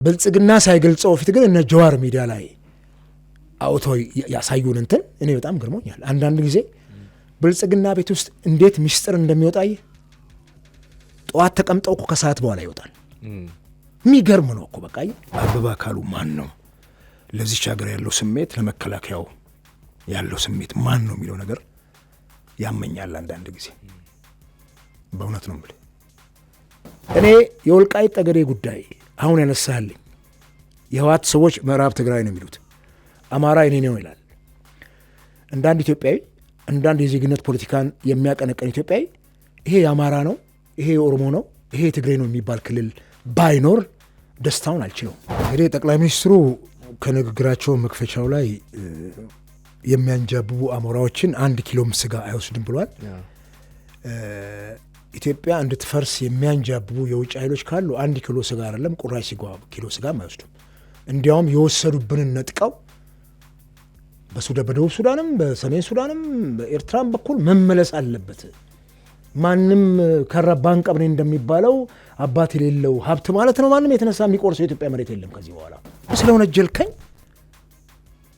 ብልጽግና ሳይገልጸው ፊት ግን እነ ጀዋር ሚዲያ ላይ አውቶ ያሳዩን እንትን እኔ በጣም ግርሞኛል። አንዳንድ ጊዜ ብልጽግና ቤት ውስጥ እንዴት ሚስጥር እንደሚወጣይ ጠዋት ተቀምጠው እኮ ከሰዓት በኋላ ይወጣል። የሚገርም ነው እኮ በቃ አበበ አካሉ ማን ነው? ለዚች ሀገር ያለው ስሜት ለመከላከያው ያለው ስሜት ማን ነው የሚለው ነገር ያመኛል አንዳንድ ጊዜ በእውነት ነው የምልህ። እኔ የወልቃይት ጠገዴ ጉዳይ አሁን ያነሳልኝ የህወሓት ሰዎች ምዕራብ ትግራይ ነው የሚሉት፣ አማራ የኔ ነው ይላል። አንዳንድ ኢትዮጵያዊ አንዳንድ የዜግነት ፖለቲካን የሚያቀነቀን ኢትዮጵያዊ ይሄ የአማራ ነው፣ ይሄ የኦሮሞ ነው፣ ይሄ የትግሬ ነው የሚባል ክልል ባይኖር ደስታውን አልችለው። እንግዲህ ጠቅላይ ሚኒስትሩ ከንግግራቸው መክፈቻው ላይ የሚያንጃብቡ አሞራዎችን 1 ኪሎም ስጋ አይወስድም ብሏል። ኢትዮጵያ እንድትፈርስ የሚያንጃብቡ የውጭ ኃይሎች ካሉ 1 ኪሎ ስጋ አይደለም ቁራሽ ኪሎ ስጋ አይወስዱም። እንዲያውም የወሰዱብንን ነጥቀው በደቡብ ሱዳንም በሰሜን ሱዳንም በኤርትራም በኩል መመለስ አለበት። ማንም ከረባን ቀብኔ እንደሚባለው አባት የሌለው ሀብት ማለት ነው። ማንም የተነሳ የሚቆርሰው የኢትዮጵያ መሬት የለም ከዚህ በኋላ። ስለሆነ ጀልከኝ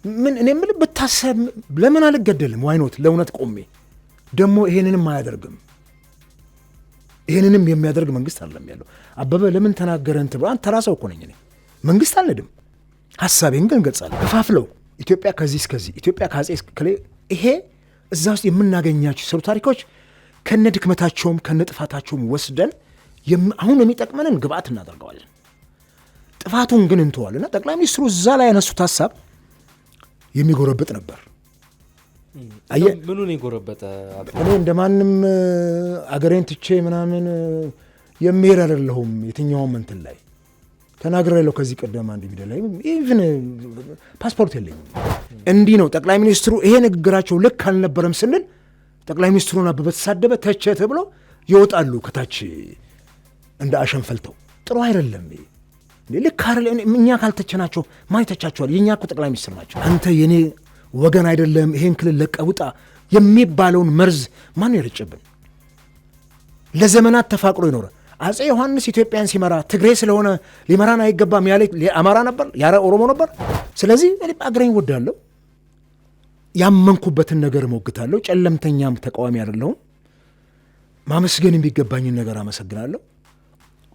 ምን እኔ የምልህ ብታሰብ ለምን አልገደልም? ዋይኖት ለእውነት ቆሜ ደግሞ ይሄንንም አያደርግም። ይሄንንም የሚያደርግ መንግስት አይደለም ያለው። አበበ ለምን ተናገረ እንት ብሎ አንተ ተራሰው እኮ ነኝ እኔ መንግስት አልነድም። ሐሳቤን ግን ገጻለሁ። ከፋፍለው ኢትዮጵያ ከዚህ እስከዚህ ኢትዮጵያ ከአጼ እስከ ይሄ እዛ ውስጥ የምናገኛቸው ሰሩ ታሪኮች ከነ ድክመታቸውም ከነ ጥፋታቸውም ወስደን አሁን የሚጠቅመንን ግብአት እናደርገዋለን። ጥፋቱን ግን እንተዋልና ጠቅላይ ሚኒስትሩ እዛ ላይ ያነሱት ሐሳብ የሚጎረብጥ ነበር። ምኑን ይጎረበጠ? እኔ እንደማንም አገሬን ትቼ ምናምን የሚሄድ አይደለሁም። የትኛውም እንትን ላይ ተናግሬያለሁ። ከዚህ ቀደም አንድ ቪዲዮ ላይ ኢቭን ፓስፖርት የለኝም። እንዲህ ነው ጠቅላይ ሚኒስትሩ ይሄ ንግግራቸው ልክ አልነበረም ስንል ጠቅላይ ሚኒስትሩን አበበ ተሳደበ ተቸ ተብሎ ይወጣሉ ከታች እንደ አሸን ፈልተው። ጥሩ አይደለም። ልክ አይደለም። እኛ ካልተቸናቸው ማን ይተቻቸዋል? የኛ እኮ ጠቅላይ ሚኒስትር ናቸው። አንተ የኔ ወገን አይደለም ይሄን ክልል ለቀውጣ የሚባለውን መርዝ ማን ይረጭብን? ለዘመናት ተፋቅሮ ይኖረ አጼ ዮሐንስ ኢትዮጵያን ሲመራ ትግሬ ስለሆነ ሊመራን አይገባም ያለ አማራ ነበር፣ ያረ ኦሮሞ ነበር። ስለዚህ እኔ አገሬን ወዳለሁ፣ ያመንኩበትን ነገር ሞግታለሁ። ጨለምተኛም ተቃዋሚ አይደለሁም። ማመስገን የሚገባኝን ነገር አመሰግናለሁ።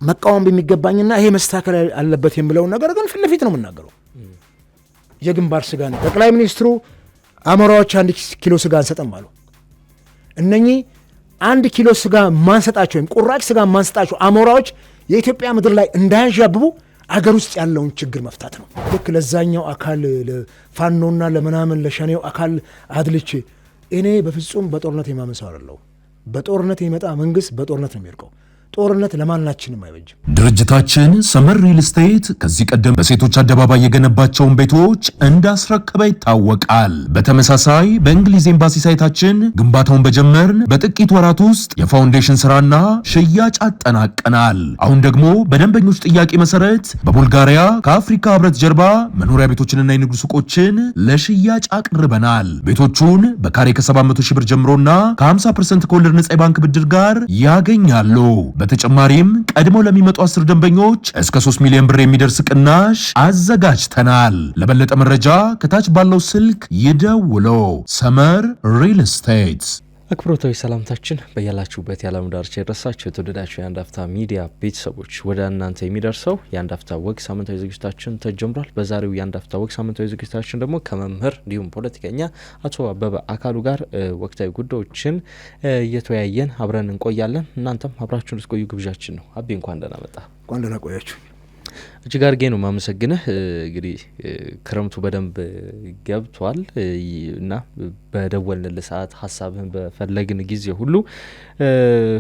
መቃወም በሚገባኝና ይሄ መስተካከል አለበት የሚለውን ነገር ግን ፊት ለፊት ነው የምናገረው። የግንባር ስጋ ነው። ጠቅላይ ሚኒስትሩ አሞራዎች 1 ኪሎ ስጋ አንሰጥም አሉ። እነኚህ 1 ኪሎ ስጋ ማንሰጣቸው ወይም ቁራጭ ስጋ ማንሰጣቸው አሞራዎች የኢትዮጵያ ምድር ላይ እንዳያዣብቡ አገር ውስጥ ያለውን ችግር መፍታት ነው። ልክ ለዛኛው አካል ለፋኖና ለምናምን ለሸኔው አካል አድልቼ እኔ በፍጹም በጦርነት የማመን ሰው አይደለሁም። በጦርነት የመጣ መንግስት በጦርነት ነው የሚወድቀው። ጦርነት ለማናችንም አይበጅም። ድርጅታችን ሰመር ሪል ስቴት ከዚህ ቀደም በሴቶች አደባባይ የገነባቸውን ቤቶች እንዳስረከበ ይታወቃል። በተመሳሳይ በእንግሊዝ ኤምባሲ ሳይታችን ግንባታውን በጀመርን በጥቂት ወራት ውስጥ የፋውንዴሽን ስራና ሽያጭ አጠናቀናል። አሁን ደግሞ በደንበኞች ጥያቄ መሰረት በቡልጋሪያ ከአፍሪካ ህብረት ጀርባ መኖሪያ ቤቶችንና የንግድ ሱቆችን ለሽያጭ አቅርበናል። ቤቶቹን በካሬ ከ700 ሺህ ብር ጀምሮና ከ50% ከወለድ ነጻ የባንክ ብድር ጋር ያገኛሉ። በተጨማሪም ቀድሞ ለሚመጡ 10 ደንበኞች እስከ 3 ሚሊዮን ብር የሚደርስ ቅናሽ አዘጋጅተናል። ለበለጠ መረጃ ከታች ባለው ስልክ ይደውሉ። ሰመር ሪል ስቴት። አክብሮታዊ ሰላምታችን በያላችሁበት የዓለም ዳርቻ የደረሳችሁ የተወደዳችሁ የአንድ አፍታ ሚዲያ ቤተሰቦች ወደ እናንተ የሚደርሰው የአንድ አፍታ ወግ ሳምንታዊ ዝግጅታችን ተጀምሯል። በዛሬው የአንድ አፍታ ወግ ሳምንታዊ ዝግጅታችን ደግሞ ከመምህር እንዲሁም ፖለቲከኛ አቶ አበበ አካሉ ጋር ወቅታዊ ጉዳዮችን እየተወያየን አብረን እንቆያለን። እናንተም አብራችሁን ልትቆዩ ግብዣችን ነው። አቤ እንኳን ደህና መጣ። እንኳን ደህና ቆያችሁ። እጅግ አድርጌ ነው ማመሰግንህ። እንግዲህ ክረምቱ በደንብ ገብቷል እና በደወልንልህ ሰዓት ሀሳብህን በፈለግን ጊዜ ሁሉ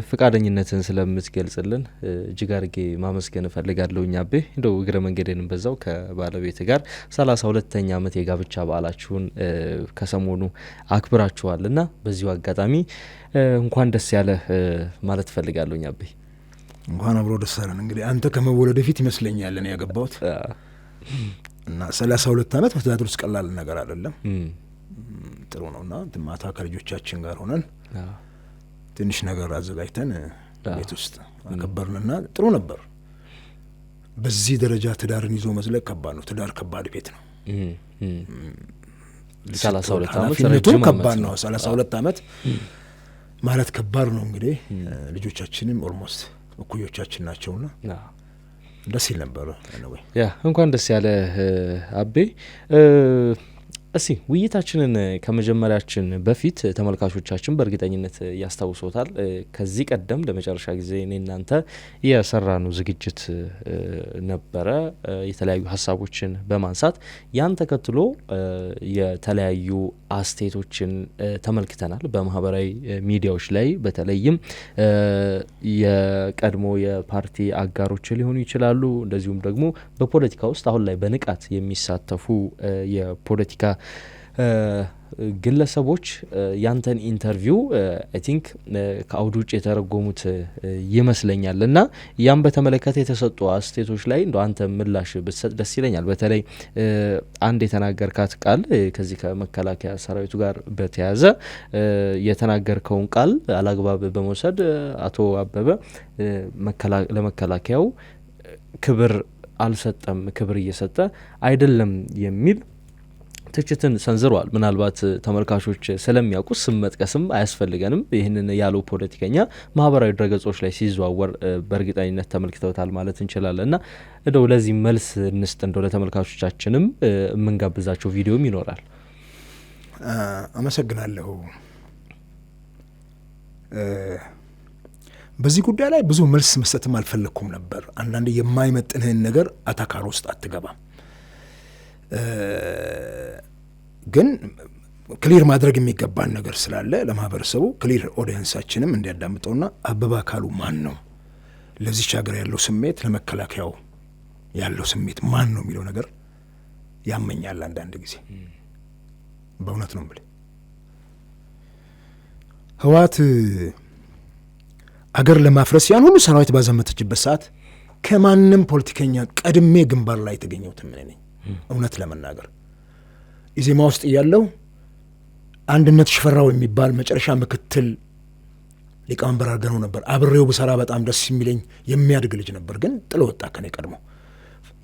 ፍቃደኝነትን ስለምትገልጽልን እጅግ አድርጌ ማመስገን እፈልጋለሁኝ። አቤ እንደው እግረ መንገዴንም በዛው ከባለቤት ጋር 32ኛ ዓመት የጋብቻ በዓላችሁን ከሰሞኑ አክብራችኋል እና በዚሁ አጋጣሚ እንኳን ደስ ያለህ ማለት እፈልጋለሁኝ አቤ። እንኳን አብሮ ደስ አለን። እንግዲህ አንተ ከመወለድ በፊት ይመስለኛል እኔ ያገባሁት እና 32 ዓመት በትዳር ውስጥ ቀላል ነገር አይደለም። ጥሩ ነውና ማታ ከልጆቻችን ጋር ሆነን ትንሽ ነገር አዘጋጅተን ቤት ውስጥ አከበርንና ጥሩ ነበር። በዚህ ደረጃ ትዳርን ይዞ መዝለቅ ከባድ ነው። ትዳር ከባድ ቤት ነው። 32 ዓመት ረጅም ከባድ ነው። 32 ዓመት ማለት ከባድ ነው። እንግዲህ ልጆቻችንም ኦልሞስት እኩዮቻችን ናቸውና ደስ ይል ነበር። ያ እንኳን ደስ ያለ አቤ። እስቲ ውይይታችንን ከመጀመሪያችን በፊት ተመልካቾቻችን በእርግጠኝነት ያስታውሶታል። ከዚህ ቀደም ለመጨረሻ ጊዜ እኔ እናንተ የሰራነው ዝግጅት ነበረ የተለያዩ ሀሳቦችን በማንሳት ያን ተከትሎ የተለያዩ አስተያየቶችን ተመልክተናል በማህበራዊ ሚዲያዎች ላይ። በተለይም የቀድሞ የፓርቲ አጋሮች ሊሆኑ ይችላሉ፣ እንደዚሁም ደግሞ በፖለቲካ ውስጥ አሁን ላይ በንቃት የሚሳተፉ የፖለቲካ ግለሰቦች ያንተን ኢንተርቪው አይ ቲንክ ከአውድ ውጭ የተረጎሙት ይመስለኛል እና ያን በተመለከተ የተሰጡ አስተያየቶች ላይ እንደ አንተ ምላሽ ብትሰጥ ደስ ይለኛል። በተለይ አንድ የተናገርካት ቃል ከዚህ ከመከላከያ ሰራዊቱ ጋር በተያያዘ የተናገርከውን ቃል አላግባብ በመውሰድ አቶ አበበ ለመከላከያው ክብር አልሰጠም፣ ክብር እየሰጠ አይደለም የሚል ትችትን ሰንዝረዋል። ምናልባት ተመልካቾች ስለሚያውቁ ስም መጥቀስም አያስፈልገንም። ይህንን ያለው ፖለቲከኛ ማህበራዊ ድረገጾች ላይ ሲዘዋወር በእርግጠኝነት ተመልክተውታል ማለት እንችላለን እና እንደው ለዚህ መልስ እንስጥ፣ እንደው ለተመልካቾቻችንም የምንጋብዛቸው ቪዲዮም ይኖራል። አመሰግናለሁ። በዚህ ጉዳይ ላይ ብዙ መልስ መስጠትም አልፈለግኩም ነበር። አንዳንድ የማይመጥንህን ነገር አታካር ውስጥ አትገባም። ግን ክሊር ማድረግ የሚገባን ነገር ስላለ ለማህበረሰቡ ክሊር ኦዲየንሳችንም እንዲያዳምጠውና አበበ አካሉ ማን ነው፣ ለዚች ሀገር ያለው ስሜት፣ ለመከላከያው ያለው ስሜት ማን ነው የሚለው ነገር ያመኛል አንዳንድ ጊዜ። በእውነት ነው የምልህ። ህወሓት አገር ለማፍረስ ያን ሁሉ ሰራዊት ባዘመተችበት ሰዓት ከማንም ፖለቲከኛ ቀድሜ ግንባር ላይ የተገኘሁት ምን ነኝ። እውነት ለመናገር ኢዜማ ውስጥ እያለሁ አንድነት ሽፈራው የሚባል መጨረሻ ምክትል ሊቀመንበር አድርገነው ነበር። አብሬው ብሰራ በጣም ደስ የሚለኝ የሚያድግ ልጅ ነበር፣ ግን ጥሎ ወጣ ከኔ ቀድሞ።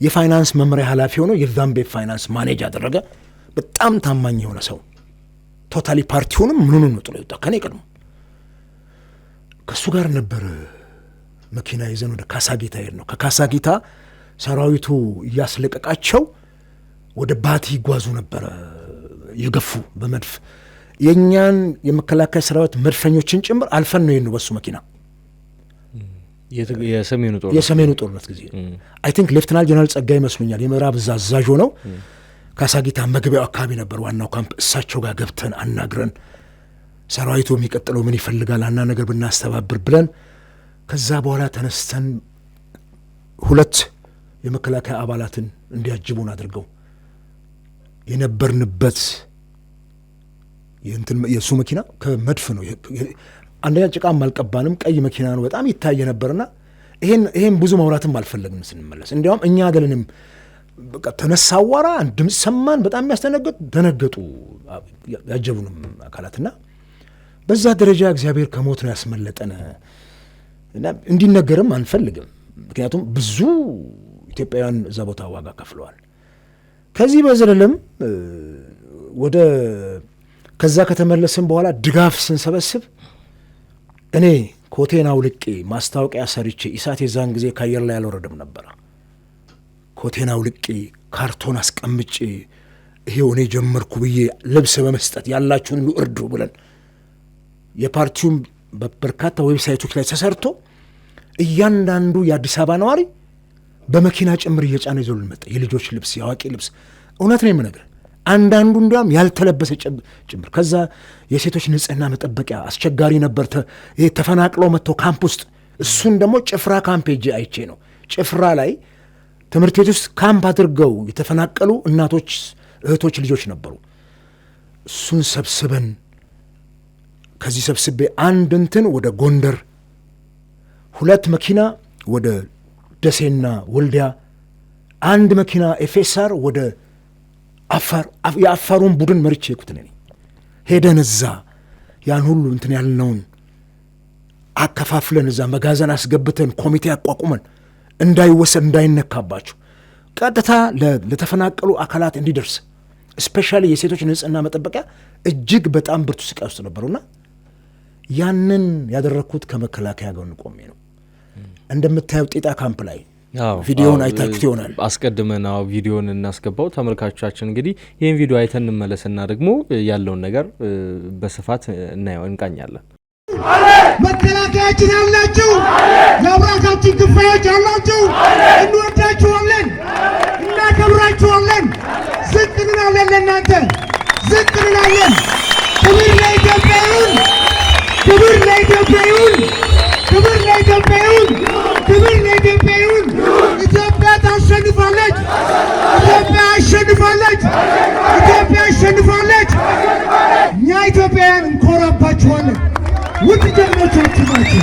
የፋይናንስ መምሪያ ኃላፊ ሆኖ የዛምቤ ፋይናንስ ማኔጅ አደረገ። በጣም ታማኝ የሆነ ሰው፣ ቶታሊ ፓርቲውንም ምኑን ነው ጥሎ ወጣ ከኔ ቀድሞ። ከሱ ጋር ነበር መኪና ይዘን ወደ ካሳጊታ ሄድ ነው። ከካሳጊታ ሰራዊቱ እያስለቀቃቸው ወደ ባቲ ይጓዙ ነበረ የገፉ በመድፍ የኛን የመከላከያ ሰራዊት መድፈኞችን ጭምር አልፈን ነው በሱ መኪና። የሰሜኑ ጦርነት ጊዜ አይ ቲንክ ሌፍትናንት ጀነራል ጸጋይ ይመስሉኛል የምዕራብ እዝ አዛዥ ሆነው ካሳጊታ መግቢያው አካባቢ ነበር ዋናው ካምፕ። እሳቸው ጋር ገብተን አናግረን ሰራዊቱ የሚቀጥለው ምን ይፈልጋል አና ነገር ብናስተባብር ብለን ከዛ በኋላ ተነስተን 2 የመከላከያ አባላትን እንዲያጅቡን አድርገው የነበርንበት የእሱ መኪና ከመድፍ ነው። አንደኛ ጭቃም አልቀባንም፣ ቀይ መኪና ነው፣ በጣም ይታይ ነበርና ይሄን ብዙ ማውራትም አልፈለግንም ስንመለስ። እንዲያውም እኛ አይደለንም በቃ ተነሳ አዋራ ድምፅ ሰማን፣ በጣም የሚያስደነግጥ ደነገጡ ያጀቡንም አካላትና በዛ ደረጃ እግዚአብሔር ከሞት ነው ያስመለጠን እና እንዲነገርም አንፈልግም። ምክንያቱም ብዙ ኢትዮጵያውያን እዛ ቦታ ዋጋ ከፍለዋል። ከዚህ በዘለለም ወደ ከዛ ከተመለስን በኋላ ድጋፍ ስንሰበስብ እኔ ኮቴን አውልቄ ማስታወቂያ ሰርቼ ኢሳት የዛን ጊዜ ከአየር ላይ አልወረደም ነበር። ኮቴን አውልቄ ካርቶን አስቀምጬ ይሄው እኔ ጀመርኩ ብዬ ልብስ በመስጠት ያላችሁን ሁሉ እርዱ ብለን የፓርቲውም በበርካታ ዌብሳይቶች ላይ ተሰርቶ እያንዳንዱ የአዲስ አበባ ነዋሪ በመኪና ጭምር እየጫነ ይዞልን መጣ። የልጆች ልብስ፣ የአዋቂ ልብስ። እውነት ነው የምነግርህ፣ አንዳንዱ እንዲያውም ያልተለበሰ ጭምር። ከዛ የሴቶች ንጽህና መጠበቂያ አስቸጋሪ ነበር። ይሄ ተፈናቅለው መጥተው ካምፕ ውስጥ እሱን ደግሞ ጭፍራ ካምፕ ሄጄ አይቼ ነው። ጭፍራ ላይ ትምህርት ቤት ውስጥ ካምፕ አድርገው የተፈናቀሉ እናቶች፣ እህቶች፣ ልጆች ነበሩ። እሱን ሰብስበን ከዚህ ሰብስቤ አንድ እንትን ወደ ጎንደር፣ 2 መኪና ወደ ደሴና ወልዲያ፣ 1 መኪና ኤፌሳር ወደ አፋር፣ የአፋሩን ቡድን መርቼ የኩት ነኝ። ሄደን እዛ ያን ሁሉ እንትን ያልነውን አከፋፍለን እዛ መጋዘን አስገብተን ኮሚቴ አቋቁመን እንዳይወሰድ እንዳይነካባቸው ቀጥታ ለተፈናቀሉ አካላት እንዲደርስ ስፔሻሊ የሴቶች ንጽህና መጠበቂያ እጅግ በጣም ብርቱ ስቃይ ውስጥ ነበሩና ያንን ያደረግኩት ከመከላከያ ጎን ቆሜ ነው። እንደምታየው ጤጣ ካምፕ ላይ ቪዲዮውን አይታችሁት ይሆናል። አስቀድመን ቪዲዮውን እናስገባው ተመልካቾቻችን። እንግዲህ ይህን ቪዲዮ አይተን እንመለስና ደግሞ ያለውን ነገር በስፋት እናየው እንቃኛለን። መከላከያችን ያላችሁ የአብራካችን ክፋዮች ያላችሁ እንወዳችኋለን፣ እናከብራችኋለን። ዝቅ እንላለን፣ ለእናንተ ዝቅ እንላለን። ክብር ለኢትዮጵያ ይሁን፣ ክብር ለኢትዮጵያ ይሁን፣ ክብር ለኢትዮጵያ ይሁን፣ ክብር ለኢትዮጵያ ይሁን። ኢትዮጵያ ታሸንፋለች፣ ኢትዮጵያ አሸንፋለች፣ ኢትዮጵያ አሸንፋለች። እኛ ኢትዮጵያውያን እንኮራባችኋለን። ውድ ጀግኖቻችን ናቸው።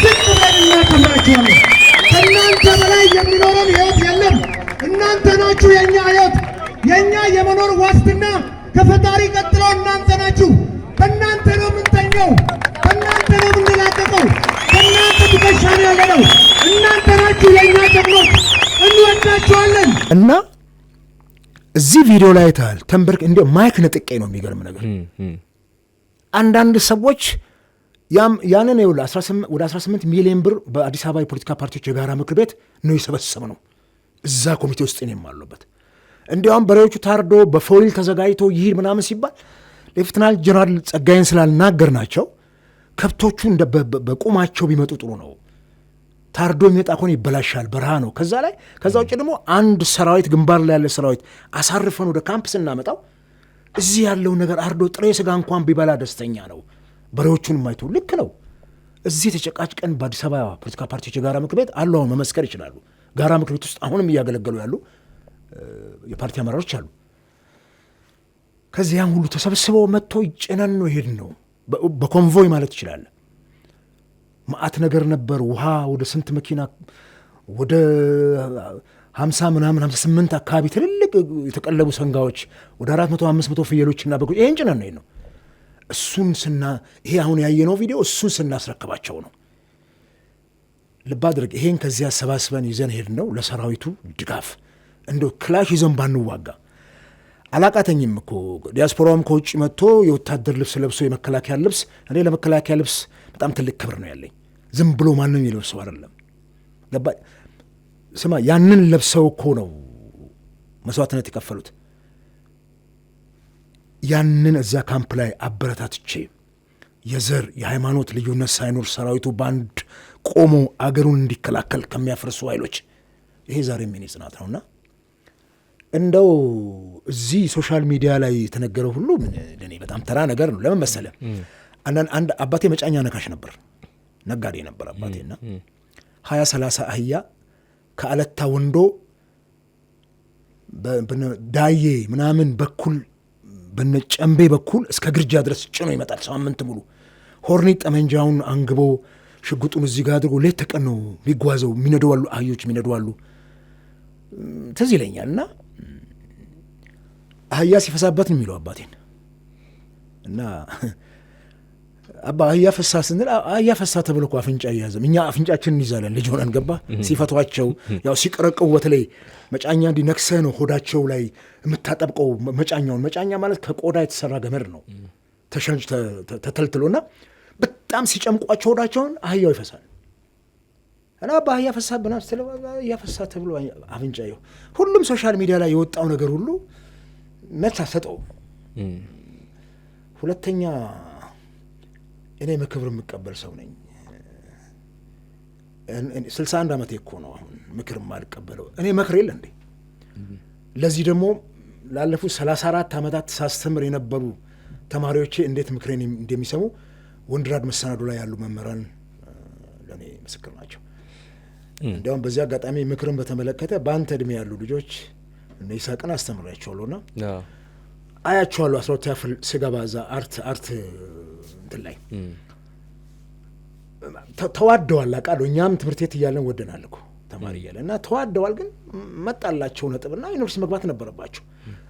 ዝቅ ብለን እናከብራችኋለን። ከእናንተ በላይ የሚኖረን ሕይወት የለም። እናንተ ናችሁ የእኛ ሕይወት፣ የእኛ የመኖር ዋስትና ከፈጣሪ ቀጥሎ እናንተ ናችሁ። በእናንተ ነው የምንተኘው፣ በእናንተ ነው የምንላቀቀው፣ በእናንተ ትከሻ ነው ያለነው። እናንተ ናችሁ የእኛ ጀግኖች፣ እንወዳችኋለን። እና እዚህ ቪዲዮ ላይ አይተሃል። ተንበርክ እንደ ማይክ ነጥቄ ነው። የሚገርም ነገር አንዳንድ ሰዎች ያንን ወደ 18 ሚሊዮን ብር በአዲስ አበባ የፖለቲካ ፓርቲዎች የጋራ ምክር ቤት ነው የሰበሰበ ነው። እዛ ኮሚቴ ውስጥ እኔም አለሁበት። እንዲያውም በሬዎቹ ታርዶ በፎይል ተዘጋጅቶ ይሂድ ምናምን ሲባል ሌፍትናንት ጀነራል ጸጋዬን ስላልናገር ናቸው ከብቶቹ በቁማቸው ቢመጡ ጥሩ ነው፣ ታርዶ የሚመጣ ከሆነ ይበላሻል፣ በረሃ ነው። ከዛ ውጭ ደግሞ አንድ ሰራዊት ግንባር ላይ ያለ ሰራዊት አሳርፈን ወደ ካምፕ ስናመጣው እዚህ ያለው ነገር አርዶ ጥሬ ስጋ እንኳን ቢበላ ደስተኛ ነው። በሬዎቹን ማይቱ ልክ ነው። እዚህ ተጨቃጭቀን በአዲስ አበባ ፖለቲካ ፓርቲዎች የጋራ ምክር ቤት አሉ። አሁን መመስከር ይችላሉ። ጋራ ምክር ቤት ውስጥ አሁንም እያገለገሉ ያሉ የፓርቲ አመራሮች አሉ። ከዚያም ሁሉ ተሰብስበው መጥቶ ይጭነን ነው ይሄድ ነው በኮንቮይ ማለት ይችላል። ማአት ነገር ነበር። ውሃ ወደ ስንት መኪና ወደ 50 ምናምን 58 አካባቢ ትልልቅ የተቀለቡ ሰንጋዎች ወደ 400-500 ፍየሎችና በጎች ይሄን ጭነን ነው። እሱን ይሄ አሁን ያየነው ቪዲዮ እሱን ስናስረክባቸው ነው። ልብ አድርግ። ይሄን ከዚያ ሰባስበን ይዘን ሄድ ነው ለሰራዊቱ ድጋፍ። እንደው ክላሽ ይዘን ባንዋጋ አላቃተኝም እኮ ዲያስፖራውም ከውጭ መጥቶ የወታደር ልብስ ለብሶ የመከላከያ ልብስ፣ እኔ ለመከላከያ ልብስ በጣም ትልቅ ክብር ነው ያለኝ። ዝም ብሎ ማንም የለብሰው አይደለም። ስማ፣ ያንን ለብሰው እኮ ነው መስዋዕትነት የከፈሉት። ያንን እዛ ካምፕ ላይ አበረታትቼ የዘር የሃይማኖት ልዩነት ሳይኖር ሰራዊቱ በአንድ ቆሞ አገሩን እንዲከላከል ከሚያፈርሱ ኃይሎች ይሄ ዛሬ የኔ ጽናት ነውና እንደው እዚህ ሶሻል ሚዲያ ላይ የተነገረው ሁሉ ለእኔ በጣም ተራ ነገር ነው። ለምን መሰለህ? አንድ አባቴ መጫኛ ነካሽ ነበር፣ ነጋዴ ነበር አባቴና 20-30 አህያ ከአለታ ወንዶ ዳዬ ምናምን በኩል በነጨምቤ በኩል እስከ ግርጃ ድረስ ጭኖ ይመጣል። ሳምንት ሙሉ ሆርኒ ጠመንጃውን አንግቦ ሽጉጡን እዚህ ጋር አድርጎ ሌት ተቀን ነው የሚጓዘው። የሚነደዋሉ አህዮች የሚነደዋሉ ትዝ ይለኛል። እና አህያ ሲፈሳበት ነው የሚለው አባቴን። እና አባ አህያ ፈሳ ስንል አህያ ፈሳ ተብሎ እኮ አፍንጫ እያዘም እኛ አፍንጫችን እንይዛለን ልጅ ሆነን ገባ ሲፈቷቸው ያው ሲቀረቀው በተለይ መጫኛ እንዲነክሰህ ነው ሆዳቸው ላይ የምታጠብቀው መጫኛውን። መጫኛ ማለት ከቆዳ የተሰራ ገመድ ነው ተተልትሎና በጣም ሲጨምቋቸው ሆዳቸውን አህያው ይፈሳል። እና በአህያ ፈሳ ብና ስትለው አህያ ፈሳ ተብሎ አፍንጫ ይኸው ሁሉም ሶሻል ሚዲያ ላይ የወጣው ነገር ሁሉ መታ ሰጠው። ሁለተኛ እኔ ምክብር የምቀበል ሰው ነኝ። 61 ዓመቴ እኮ ነው አሁን ምክር የማልቀበለው። እኔ መክር የለ እንዴ? ለዚህ ደግሞ ላለፉት 34 ዓመታት ሳስተምር የነበሩ ተማሪዎቼ እንዴት ምክሬን እንደሚሰሙ ወንድራድ መሰናዶ ላይ ያሉ መምህራን ለእኔ ምስክር ናቸው። እንዲያውም በዚህ አጋጣሚ ምክርን በተመለከተ በአንተ እድሜ ያሉ ልጆች እነ ይሳቅን አስተምራቸዋለሁና አያቸዋለሁ። 12ኛ ክፍል ስገባ እዛ አርት እንትን ላይ ተዋደዋል አውቃለሁ። እኛም ትምህርት ቤት እያለን ወደናል እኮ ተማሪ እያለን እና ተዋደዋል። ግን መጣላቸው ነጥብና ዩኒቨርሲቲ መግባት ነበረባቸው።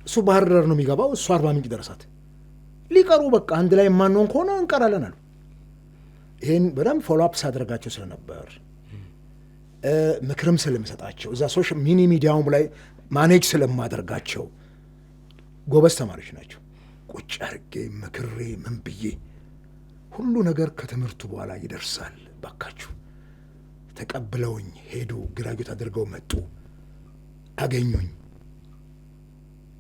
እሱ ባህር ዳር ነው የሚገባው፣ እሱ 40 ምንጭ ደረሳት። ሊቀሩ በቃ አንድ ላይ የማንሆን ከሆነ እንቀራለን አሉ። ይሄን በደንብ ፎሎ አፕ ሳደረጋቸው ስለነበር ምክርም ስለምሰጣቸው እዛ ሶሻል ሚኒ ሚዲያውም ላይ ማኔጅ ስለማደርጋቸው ጎበዝ ተማሪዎች ናቸው። ቁጭ አድርጌ መክሬ ምን ብዬ ሁሉ ነገር ከትምህርቱ በኋላ ይደርሳል ባካችሁ ተቀብለውኝ ሄዱ። ግራጁዌት አድርገው መጡ፣ አገኙኝ።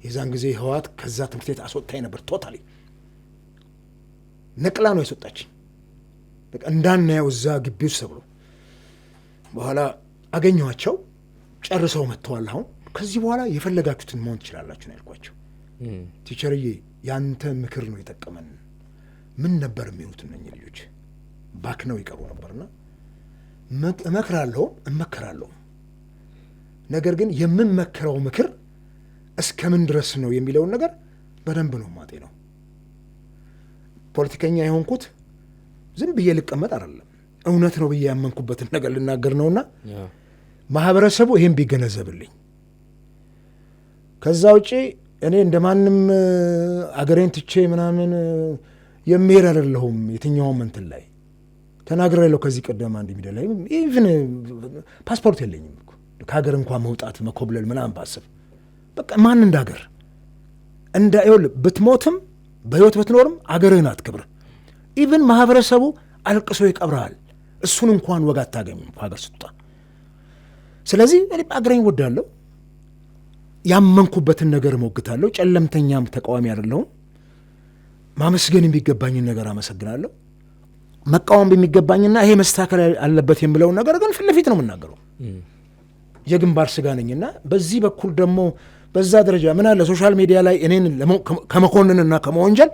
የዛን ጊዜ ህወሓት ከዛ ትምህርት ቤት አስወጣኝ ነበር። ቶታሊ ነቅላ ነው ያስወጣችኝ። በቃ እንዳናየው እዛ ግቢ ውስጥ ብሎ በኋላ አገኘኋቸው። ጨርሰው መጥተዋል። አሁን ከዚህ በኋላ የፈለጋችሁትን መሆን ትችላላችሁ ነው ያልኳቸው። ቲቸርዬ ያንተ ምክር ነው የጠቀመን። ምን ነበር የሚሉት እነኝህ ልጆች ባክ ነው ይቀሩ ነበርና እመክራለሁ። ነገር ግን የምመክረው ምክር እስከምን ድረስ ነው የሚለውን ነገር በደንብ ነው ማጤ ነው። ፖለቲከኛ የሆንኩት ዝም ብዬ ልቀመጥ አይደለም፣ እውነት ነው ብዬ ያመንኩበትን ነገር ልናገር ነውና ማህበረሰቡ ይሄን ቢገነዘብልኝ። ከዛ ውጪ እኔ እንደማንም አገሬን ትቼ ምናምን የሚሄድ አይደለሁም። የትኛውም እንትን ላይ ተናግሬያለሁ። ከዚህ ቀደም አንድ ሚዲያ ላይ ኢቭን ፓስፖርት የለኝም እኮ ከሀገር እንኳን መውጣት መኮብለል ምናምን ባስብ በቃ ማን እንዳገር ይኸውልህ ብትሞትም በህይወት ብትኖርም አገርህን አትክብር። ኢቭን ማህበረሰቡ አልቅሶ ይቀብረሃል። እሱን እንኳን ወግ አታገኝም ከሀገር ስትወጣ። ስለዚህ እኔ አገሬን ወዳለሁ፣ ያመንኩበትን ነገር እሞግታለሁ። ጨለምተኛም ተቃዋሚ አይደለሁም። ማመስገን የሚገባኝን ነገር አመሰግናለሁ። መቃወም በሚገባኝና ይሄ መስተካከል አለበት የምለውን ነገር ግን ፊት ለፊት ነው የምናገረው። የግንባር ስጋ ነኝና በዚህ በኩል ደግሞ በዛ ደረጃ ምን አለ ሶሻል ሚዲያ ላይ እኔን ከመኮንንና ከመወንጀል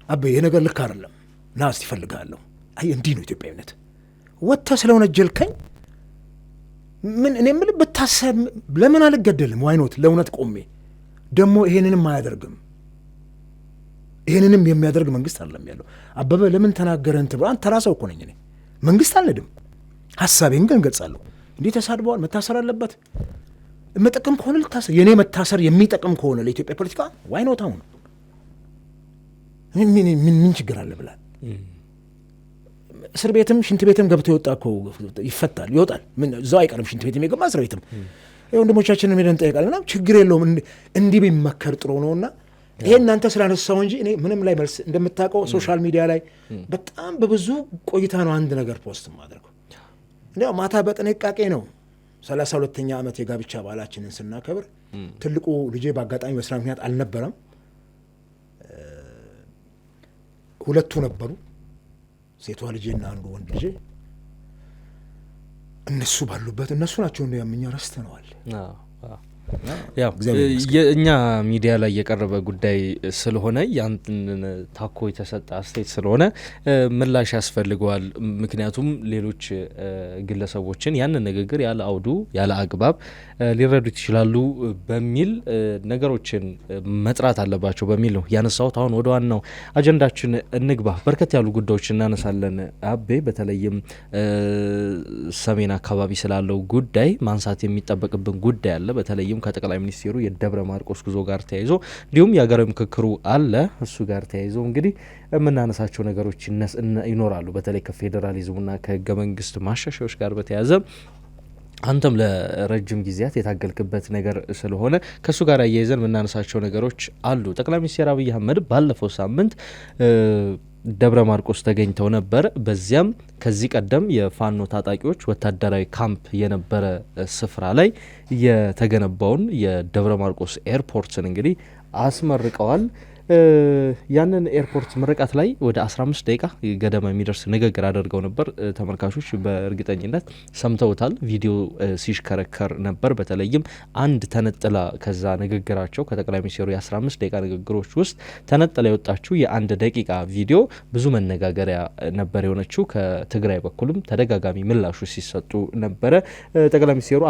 አቤ ይሄ ነገር ልክ አይደለም ና እስቲ እፈልግሃለሁ። አይ እንዲህ ነው ኢትዮጵያዊነት። ወጥተህ ስለወነጀልከኝ ምን እኔ የምልህ ብታሰብ ለምን አልገደልም? ዋይኖት ለእውነት ቆሜ ደግሞ ይሄንንም አያደርግም። ይሄንንም የሚያደርግ መንግስት አይደለም ያለው። አበበ ለምን ተናገረን ትብሎ አንተ ራስህ እኮ ነኝ እኔ መንግስት አልነድም። ሐሳቤን ግን ገልጻለሁ። እንዲህ ተሳድበዋል መታሰር አለበት መጠቀም ከሆነ ልታሰር የኔ መታሰር የሚጠቅም ከሆነ ለኢትዮጵያ ፖለቲካ ዋይኖት አሁን ምን ችግር አለ ብላል። እስር ቤትም ሽንት ቤትም ገብቶ የወጣ እኮ ይፈታል ይወጣል። ምን እዛው አይቀርም ሽንት ቤትም የገባ እስር ቤትም ወንድሞቻችንን ሄደን እንጠይቃለንና ችግር የለውም። እንዲህ ቢመከር ጥሩ ነውና ይሄ እናንተ ስላነሳው እንጂ እኔ ምንም ላይ መልስ እንደምታውቀው ሶሻል ሚዲያ ላይ በጣም በብዙ ቆይታ ነው አንድ ነገር ፖስት ማድረገው። እንዲያው ማታ በጥንቃቄ ነው 32ኛ ዓመት የጋብቻ በዓላችንን ስናከብር ትልቁ ልጄ በአጋጣሚ በስራ ምክንያት አልነበረም። ሁለቱ ነበሩ፣ ሴቷ ልጄና አንዱ ወንድ ልጄ። እነሱ ባሉበት እነሱ ናቸው እንደ ያምኛ ረስተነዋል። ያው እኛ ሚዲያ ላይ የቀረበ ጉዳይ ስለሆነ ያንተን ታኮ የተሰጠ አስተያየት ስለሆነ ምላሽ ያስፈልገዋል። ምክንያቱም ሌሎች ግለሰቦችን ያንን ንግግር ያለ አውዱ ያለ አግባብ ሊረዱት ይችላሉ በሚል ነገሮችን መጥራት አለባቸው በሚል ነው ያነሳሁት። አሁን ወደ ዋናው አጀንዳችን እንግባ። በርከት ያሉ ጉዳዮች እናነሳለን አቤ። በተለይም ሰሜን አካባቢ ስላለው ጉዳይ ማንሳት የሚጠበቅብን ጉዳይ አለ። በተለይም ከጠቅላይ ሚኒስትሩ የደብረ ማርቆስ ጉዞ ጋር ተያይዞ እንዲሁም የሀገራዊ ምክክሩ አለ። እሱ ጋር ተያይዞ እንግዲህ የምናነሳቸው ነገሮች ይኖራሉ። በተለይ ከፌዴራሊዝሙና ከህገ መንግስት ማሻሻዮች ጋር በተያያዘ አንተም ለረጅም ጊዜያት የታገልክበት ነገር ስለሆነ ከእሱ ጋር አያይዘን የምናነሳቸው ነገሮች አሉ። ጠቅላይ ሚኒስትር አብይ አህመድ ባለፈው ሳምንት ደብረ ማርቆስ ተገኝተው ነበር። በዚያም ከዚህ ቀደም የፋኖ ታጣቂዎች ወታደራዊ ካምፕ የነበረ ስፍራ ላይ የተገነባውን የደብረ ማርቆስ ኤርፖርትን እንግዲህ አስመርቀዋል። ያንን ኤርፖርት ምርቃት ላይ ወደ 15 ደቂቃ ገደማ የሚደርስ ንግግር አድርገው ነበር። ተመልካቾች በእርግጠኝነት ሰምተውታል። ቪዲዮ ሲሽከረከር ነበር። በተለይም አንድ ተነጥላ ከዛ ንግግራቸው ከጠቅላይ ሚኒስትሩ የ15 ደቂቃ ንግግሮች ውስጥ ተነጥላ የወጣችው የ1 ደቂቃ ቪዲዮ ብዙ መነጋገሪያ ነበር የሆነችው። ከትግራይ በኩልም ተደጋጋሚ ምላሾች ሲሰጡ ነበረ። ጠቅላይ ሚኒስትሩ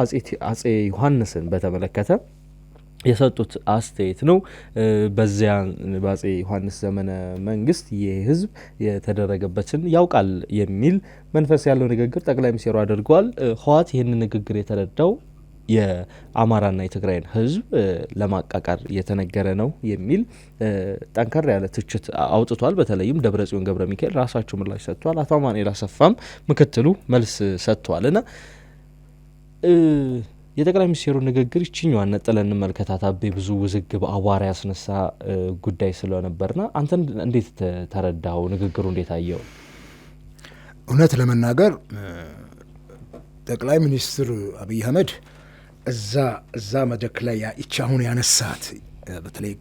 አጼ ዮሐንስን በተመለከተ የሰጡት አስተያየት ነው። በዚያ በአጼ ዮሐንስ ዘመነ መንግስት ይህ ህዝብ የተደረገበትን ያውቃል የሚል መንፈስ ያለው ንግግር ጠቅላይ ሚኒስትሩ አድርገዋል። ህወሓት ይህን ንግግር የተረዳው የአማራና የትግራይን ህዝብ ለማቃቃር የተነገረ ነው የሚል ጠንከር ያለ ትችት አውጥቷል። በተለይም ደብረጽዮን ገብረ ሚካኤል ራሳቸው ምላሽ ሰጥቷል። አቶ አማኑኤል አሰፋም ምክትሉ መልስ ሰጥቷል። እና የጠቅላይ ሚኒስትሩ ንግግር ይችኛዋን ነጥለን እንመልከታት። አቤ ብዙ ውዝግብ አዋራ ያስነሳ ጉዳይ ስለነበርና አንተ እንዴት ተረዳው? ንግግሩ እንዴት አየው? እውነት ለመናገር ጠቅላይ ሚኒስትር አብይ አህመድ እዛ መድረክ ላይ ይቺ አሁን ያነሳት በተለይ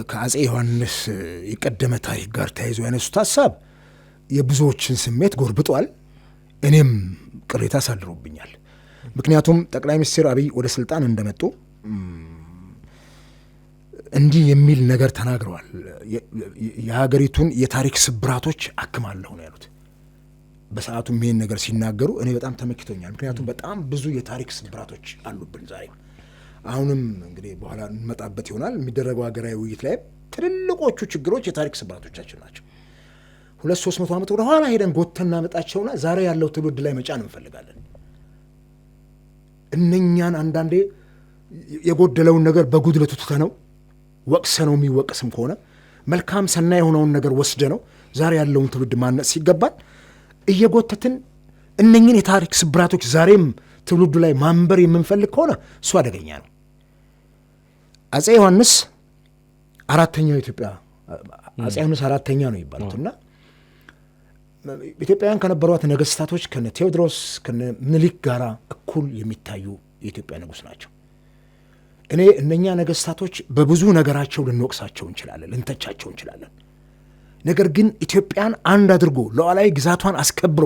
ከአጼ ዮሐንስ የቀደመ ታሪክ ጋር ተያይዞ ያነሱት ሀሳብ የብዙዎችን ስሜት ጎርብጧል። እኔም ቅሬታ አሳድሮብኛል። ምክንያቱም ጠቅላይ ሚኒስትር አብይ ወደ ስልጣን እንደመጡ እንዲህ የሚል ነገር ተናግረዋል። የሀገሪቱን የታሪክ ስብራቶች አክማለሁ ነው ያሉት። በሰዓቱ ይህን ነገር ሲናገሩ እኔ በጣም ተመክቶኛል። ምክንያቱም በጣም ብዙ የታሪክ ስብራቶች አሉብን ዛሬ። አሁንም እንግዲህ በኋላ እንመጣበት ይሆናል የሚደረገው ሀገራዊ ውይይት ላይ ትልልቆቹ ችግሮች የታሪክ ስብራቶቻችን ናቸው። 200-300 ዓመት ወደ ኋላ ሄደን ጎተን እናመጣቸውና ዛሬ ያለው ትውልድ ላይ መጫን እንፈልጋለን። እነኛን አንዳንዴ የጎደለውን ነገር በጉድለቱ ትተነው ወቅሰነው የሚወቅስም ከሆነ መልካም ሰናይ የሆነውን ነገር ወስደነው ዛሬ ያለውን ትውልድ ማነጽ ሲገባን እየጎተትን እነኝን የታሪክ ስብራቶች ዛሬም ትውልዱ ላይ ማንበር የምንፈልግ ከሆነ እሱ አደገኛ ነው። አጼ ዮሐንስ አራተኛው ኢትዮጵያ አጼ ዮሐንስ አራተኛ ነው ይባሉትና ኢትዮጵያውያን ከነበሯት ነገስታቶች ከነ ቴዎድሮስ ከነ ምኒልክ ጋራ እኩል የሚታዩ የኢትዮጵያ ንጉስ ናቸው። እኔ እነኛ ነገስታቶች በብዙ ነገራቸው ልንወቅሳቸው እንችላለን፣ ልንተቻቸው እንችላለን። ነገር ግን ኢትዮጵያን አንድ አድርጎ ሉዓላዊ ግዛቷን አስከብሮ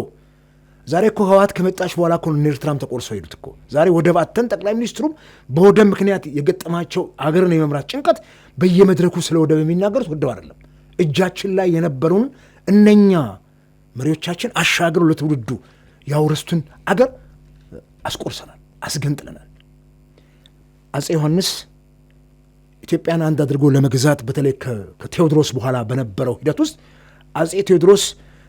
ዛሬ እኮ ህወሓት ከመጣች በኋላ እኮ ኤርትራም ተቆርሰው ሄዱት እኮ። ዛሬ ወደብ አጥተን ጠቅላይ ሚኒስትሩም በወደብ ምክንያት የገጠማቸው አገርን የመምራት ጭንቀት በየመድረኩ ስለ ወደብ የሚናገሩት ወደብ አይደለም። እጃችን ላይ የነበሩን እነኛ መሪዎቻችን አሻግሮ ለትውልዱ ያወረሱትን አገር አስቆርሰናል፣ አስገንጥለናል። አጼ ዮሐንስ ኢትዮጵያን አንድ አድርጎ ለመግዛት በተለይ ከቴዎድሮስ በኋላ በነበረው ሂደት ውስጥ አጼ ቴዎድሮስ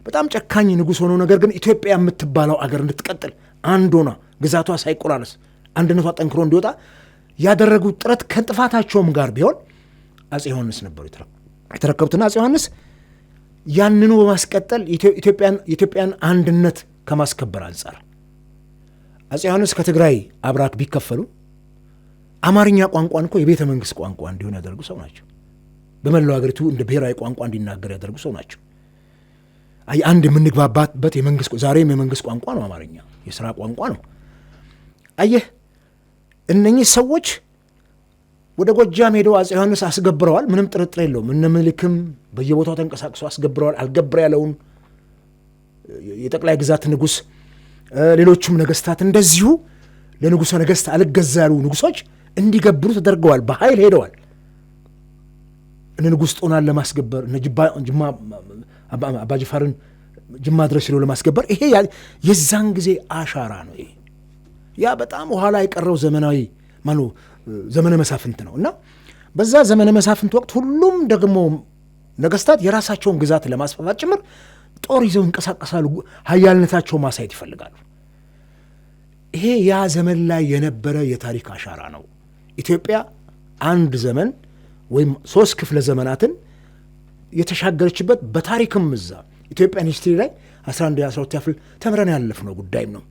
በጣም ጨካኝ ንጉሥ ሆኖ ነገር ግን ኢትዮጵያ የምትባለው አገር እንድትቀጥል አንድ ሆና ግዛቷ ሳይቆራረስ አንድነቷ ጠንክሮ እንዲወጣ ያደረጉት ጥረት ከጥፋታቸውም ጋር ቢሆን አጼ ዮሐንስ ነበሩ የተረከቡትና አጼ ዮሐንስ ያንኑ በማስቀጠል የኢትዮጵያን አንድነት ከማስከበር አንጻር አጼ ዮሐንስ ከትግራይ አብራክ ቢከፈሉ አማርኛ ቋንቋን እኮ የቤተ መንግስት ቋንቋ እንዲሆን ያደርጉ ሰው ናቸው። በመላው ሀገሪቱ እንደ ብሔራዊ ቋንቋ እንዲናገር ያደርጉ ሰው ናቸው። አንድ የምንግባባበት የመንግስት ዛሬም የመንግስት ቋንቋ ነው አማርኛ፣ የስራ ቋንቋ ነው። አየህ እነኚህ ሰዎች ወደ ጎጃም ሄደው አጼ ዮሐንስ አስገብረዋል። ምንም ጥርጥር የለውም። እነ ምኒልክም በየቦታው ተንቀሳቅሰው አስገብረዋል። አልገብረ ያለውን የጠቅላይ ግዛት ንጉስ፣ ሌሎቹም ነገስታት እንደዚሁ ለንጉሠ ነገስት አልገዛ ያሉ ንጉሶች እንዲገብሩ ተደርገዋል። በኃይል ሄደዋል። እነ ንጉሥ ጦናን ለማስገበር እነ ጅማ አባጅፋርን ጅማ ድረስ ሄደው ለማስገበር ይሄ የዛን ጊዜ አሻራ ነው። ይሄ ያ በጣም ኋላ የቀረው ዘመናዊ ዘመነ መሳፍንት ነው እና በዛ ዘመነ መሳፍንት ወቅት ሁሉም ደግሞ ነገስታት የራሳቸውን ግዛት ለማስፋፋት ጭምር ጦር ይዘው ይንቀሳቀሳሉ። ሀያልነታቸው ማሳየት ይፈልጋሉ። ይሄ ያ ዘመን ላይ የነበረ የታሪክ አሻራ ነው። ኢትዮጵያ አንድ ዘመን ወይም 3 ክፍለ ዘመናትን የተሻገረችበት በታሪክም እዛ ኢትዮጵያን ሂስትሪ ላይ 11-12 ያፍል ተምረን ያለፍነው ጉዳይም ነው።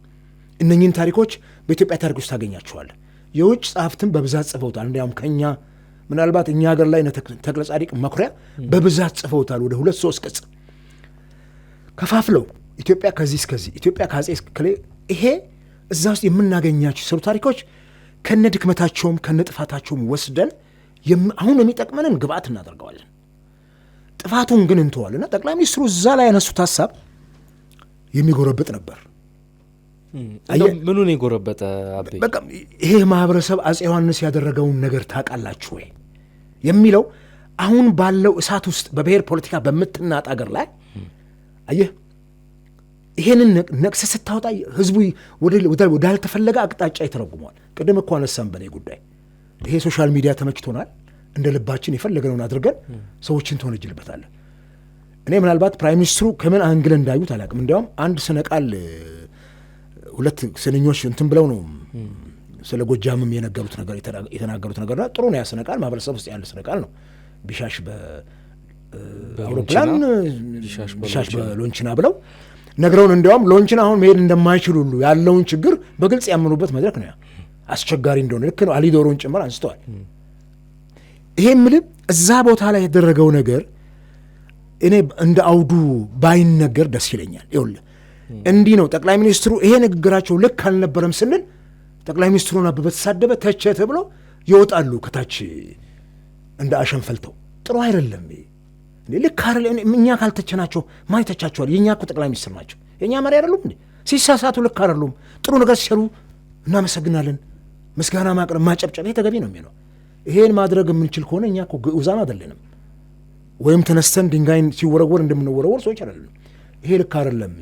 እነኚህን ታሪኮች በኢትዮጵያ ታሪክ ውስጥ ታገኛቸዋለህ። የውጭ ጸሐፍትም በብዛት ጽፈውታል። እንዲያውም ከኛ ምናልባት እኛ ሀገር ላይ ተክለ ጻዲቅ መኩሪያ በብዛት ጽፈውታል። ወደ 2-3 ገጽ ከፋፍለው ኢትዮጵያ ከዚህ እስከዚህ፣ ኢትዮጵያ ከአጼ እስከሌ። ይሄ እዛ ውስጥ የምናገኛቸው ሰሩ ታሪኮች ከነ ድክመታቸውም ከነ ጥፋታቸውም ወስደን አሁን የሚጠቅመንን ግብአት እናደርገዋለን። ጥፋቱን ግን እንተዋልና ጠቅላይ ሚኒስትሩ እዛ ላይ ያነሱት ሀሳብ የሚጎረብጥ ነበር። ምኑን የጎረበጠ አቤ? በቃ ይሄ ማህበረሰብ አጼ ዮሐንስ ያደረገውን ነገር ታውቃላችሁ ወይ የሚለው አሁን ባለው እሳት ውስጥ በብሔር ፖለቲካ በምትናጥ አገር ላይ አየህ ይሄንን ነቅሰ ስታወጣ ህዝቡ ወዳልተፈለገ አቅጣጫ ይተረጉመዋል። ቅድም እኮ አነሳን በላይ ጉዳይ ይሄ ሶሻል ሚዲያ ተመችቶናል። እንደ ልባችን የፈለገነውን አድርገን ሰዎችን ትወነጅልበታለን። እኔ ምናልባት ፕራይም ሚኒስትሩ ከምን አንግል እንዳዩት አላውቅም። እንዲያውም አንድ ስነ ቃል 2 ስንኞች እንትን ብለው ነው ስለ ጎጃምም የነገሩት ነገር የተናገሩት ነገር ጥሩ ነው። ያ ስነ ቃል ማህበረሰብ ውስጥ ያለ ስነ ቃል ነው። ቢሻሽ በአውሮፕላን ቢሻሽ በሎንችና ብለው ነግረውን እንዲያውም ሎንችን አሁን መሄድ እንደማይችሉ ሁሉ ያለውን ችግር በግልጽ ያመኑበት መድረክ ነው። አስቸጋሪ እንደሆነ ልክ ነው። አሊዶሮን ጭምር አንስተዋል። ይሄ ምልም እዛ ቦታ ላይ የተደረገው ነገር እኔ እንደ አውዱ ባይነገር ደስ ይለኛል። ይኸውልህ እንዲህ ነው ጠቅላይ ሚኒስትሩ ይሄ ንግግራቸው ልክ አልነበረም ስንል ጠቅላይ ሚኒስትሩን አበበ ተሳደበ ተቸ ተብሎ ይወጣሉ ከታች እንደ አሸንፈልተው። ጥሩ አይደለም። ልክ አይደለም። እኛ ካልተቸናቸው ማን ይተቻቸዋል? የእኛ እኮ ጠቅላይ ሚኒስትር ናቸው። የእኛ መሪ አይደሉም እንዴ? ሲሳሳቱ ልክ አይደሉም። ጥሩ ነገር ሲሰሩ እናመሰግናለን። ምስጋና ማቅረብ ማጨብጨብ ይሄ ተገቢ ነው የሚለው። ይሄን ማድረግ የምንችል ከሆነ እኛ እኮ ግዑዛን አይደለንም። ወይም ተነስተን ድንጋይን ሲወረወር እንደምንወረወር ሰዎች አይደለም። ይሄ ልክ አይደለም።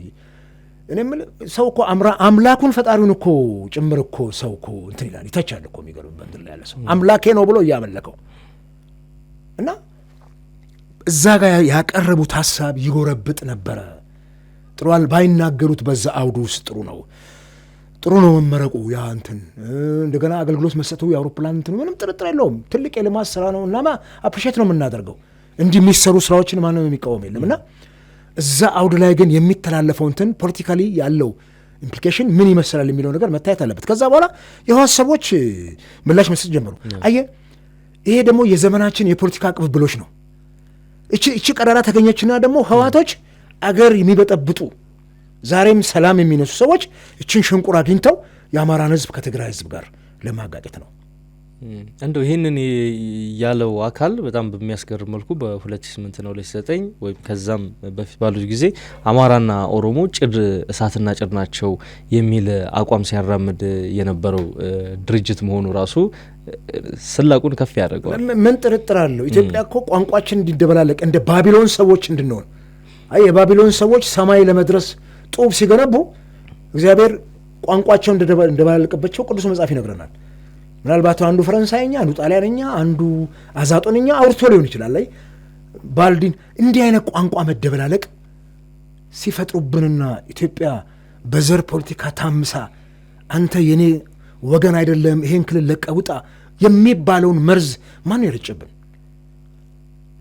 እኔ የምልህ ሰው እኮ አምላኩን ፈጣሪውን እኮ ጭምር እኮ ሰው እኮ እንትን ይላል ይተቻል እኮ። የሚገርም በእንትን ላይ ያለ ሰው አምላኬ ነው ብሎ እያመለከው እና እዛ ጋር ያቀረቡት ሀሳብ ይጎረብጥ ነበረ። ጥሩዋል ባይናገሩት በዛ አውዱ ውስጥ ጥሩ ነው መመረቁ። ያ እንትን እንደገና አገልግሎት መስጠቱ የአውሮፕላን እንትኑ ምንም ጥርጥር የለውም። ትልቅ የልማት ስራ ነው እና አፕሪሼት ነው የምናደርገው። እንዲህ የሚሰሩ ስራዎችን ማንም የሚቃወም የለም። እና እዛ አውድ ላይ ግን የሚተላለፈው እንትን ፖለቲካሊ ያለው ኢምፕሊኬሽን ምን ይመስላል የሚለው ነገር መታየት አለበት። ከዛ በኋላ የህወሓት ሰዎች ምላሽ መስጠት ጀመሩ። አየህ ይሄ ደግሞ የዘመናችን የፖለቲካ ቅብብሎች ነው። እቺ ቀዳዳ ተገኘችና ደግሞ ህወሓቶች አገር የሚበጠብጡ ዛሬም ሰላም የሚነሱ ሰዎች እችን ሽንቁር አግኝተው የአማራን ህዝብ ከትግራይ ህዝብ ጋር ለማጋጨት ነው። እንደው ይህንን ያለው አካል በጣም በሚያስገርም መልኩ በ2008 ነው 2009 ወይም ከዛም በፊት ባሉት ጊዜ አማራና ኦሮሞ ጭድ እሳትና ጭድ ናቸው የሚል አቋም ሲያራምድ የነበረው ድርጅት መሆኑ ራሱ ስላቁን ከፍ ያደርገዋል። ምን ጥርጥር አለው? ኢትዮጵያ እኮ ቋንቋችን እንዲደበላለቅ እንደ ባቢሎን ሰዎች እንድንሆን የባቢሎን ሰዎች ሰማይ ለመድረስ ጡብ ሲገነቡ እግዚአብሔር ቋንቋቸው እንደባላለቀባቸው ቅዱስ መጽሐፍ ይነግረናል። ምናልባት አንዱ ፈረንሳይኛ፣ አንዱ ጣሊያንኛ፣ አንዱ አዛጦንኛ አውርቶ ሊሆን ይችላል። ላይ ባልዲን እንዲህ አይነት ቋንቋ መደበላለቅ ሲፈጥሩብንና ኢትዮጵያ በዘር ፖለቲካ ታምሳ አንተ የኔ ወገን አይደለም ይሄን ክልል ለቀህ ውጣ የሚባለውን መርዝ ማን ይረጭብን?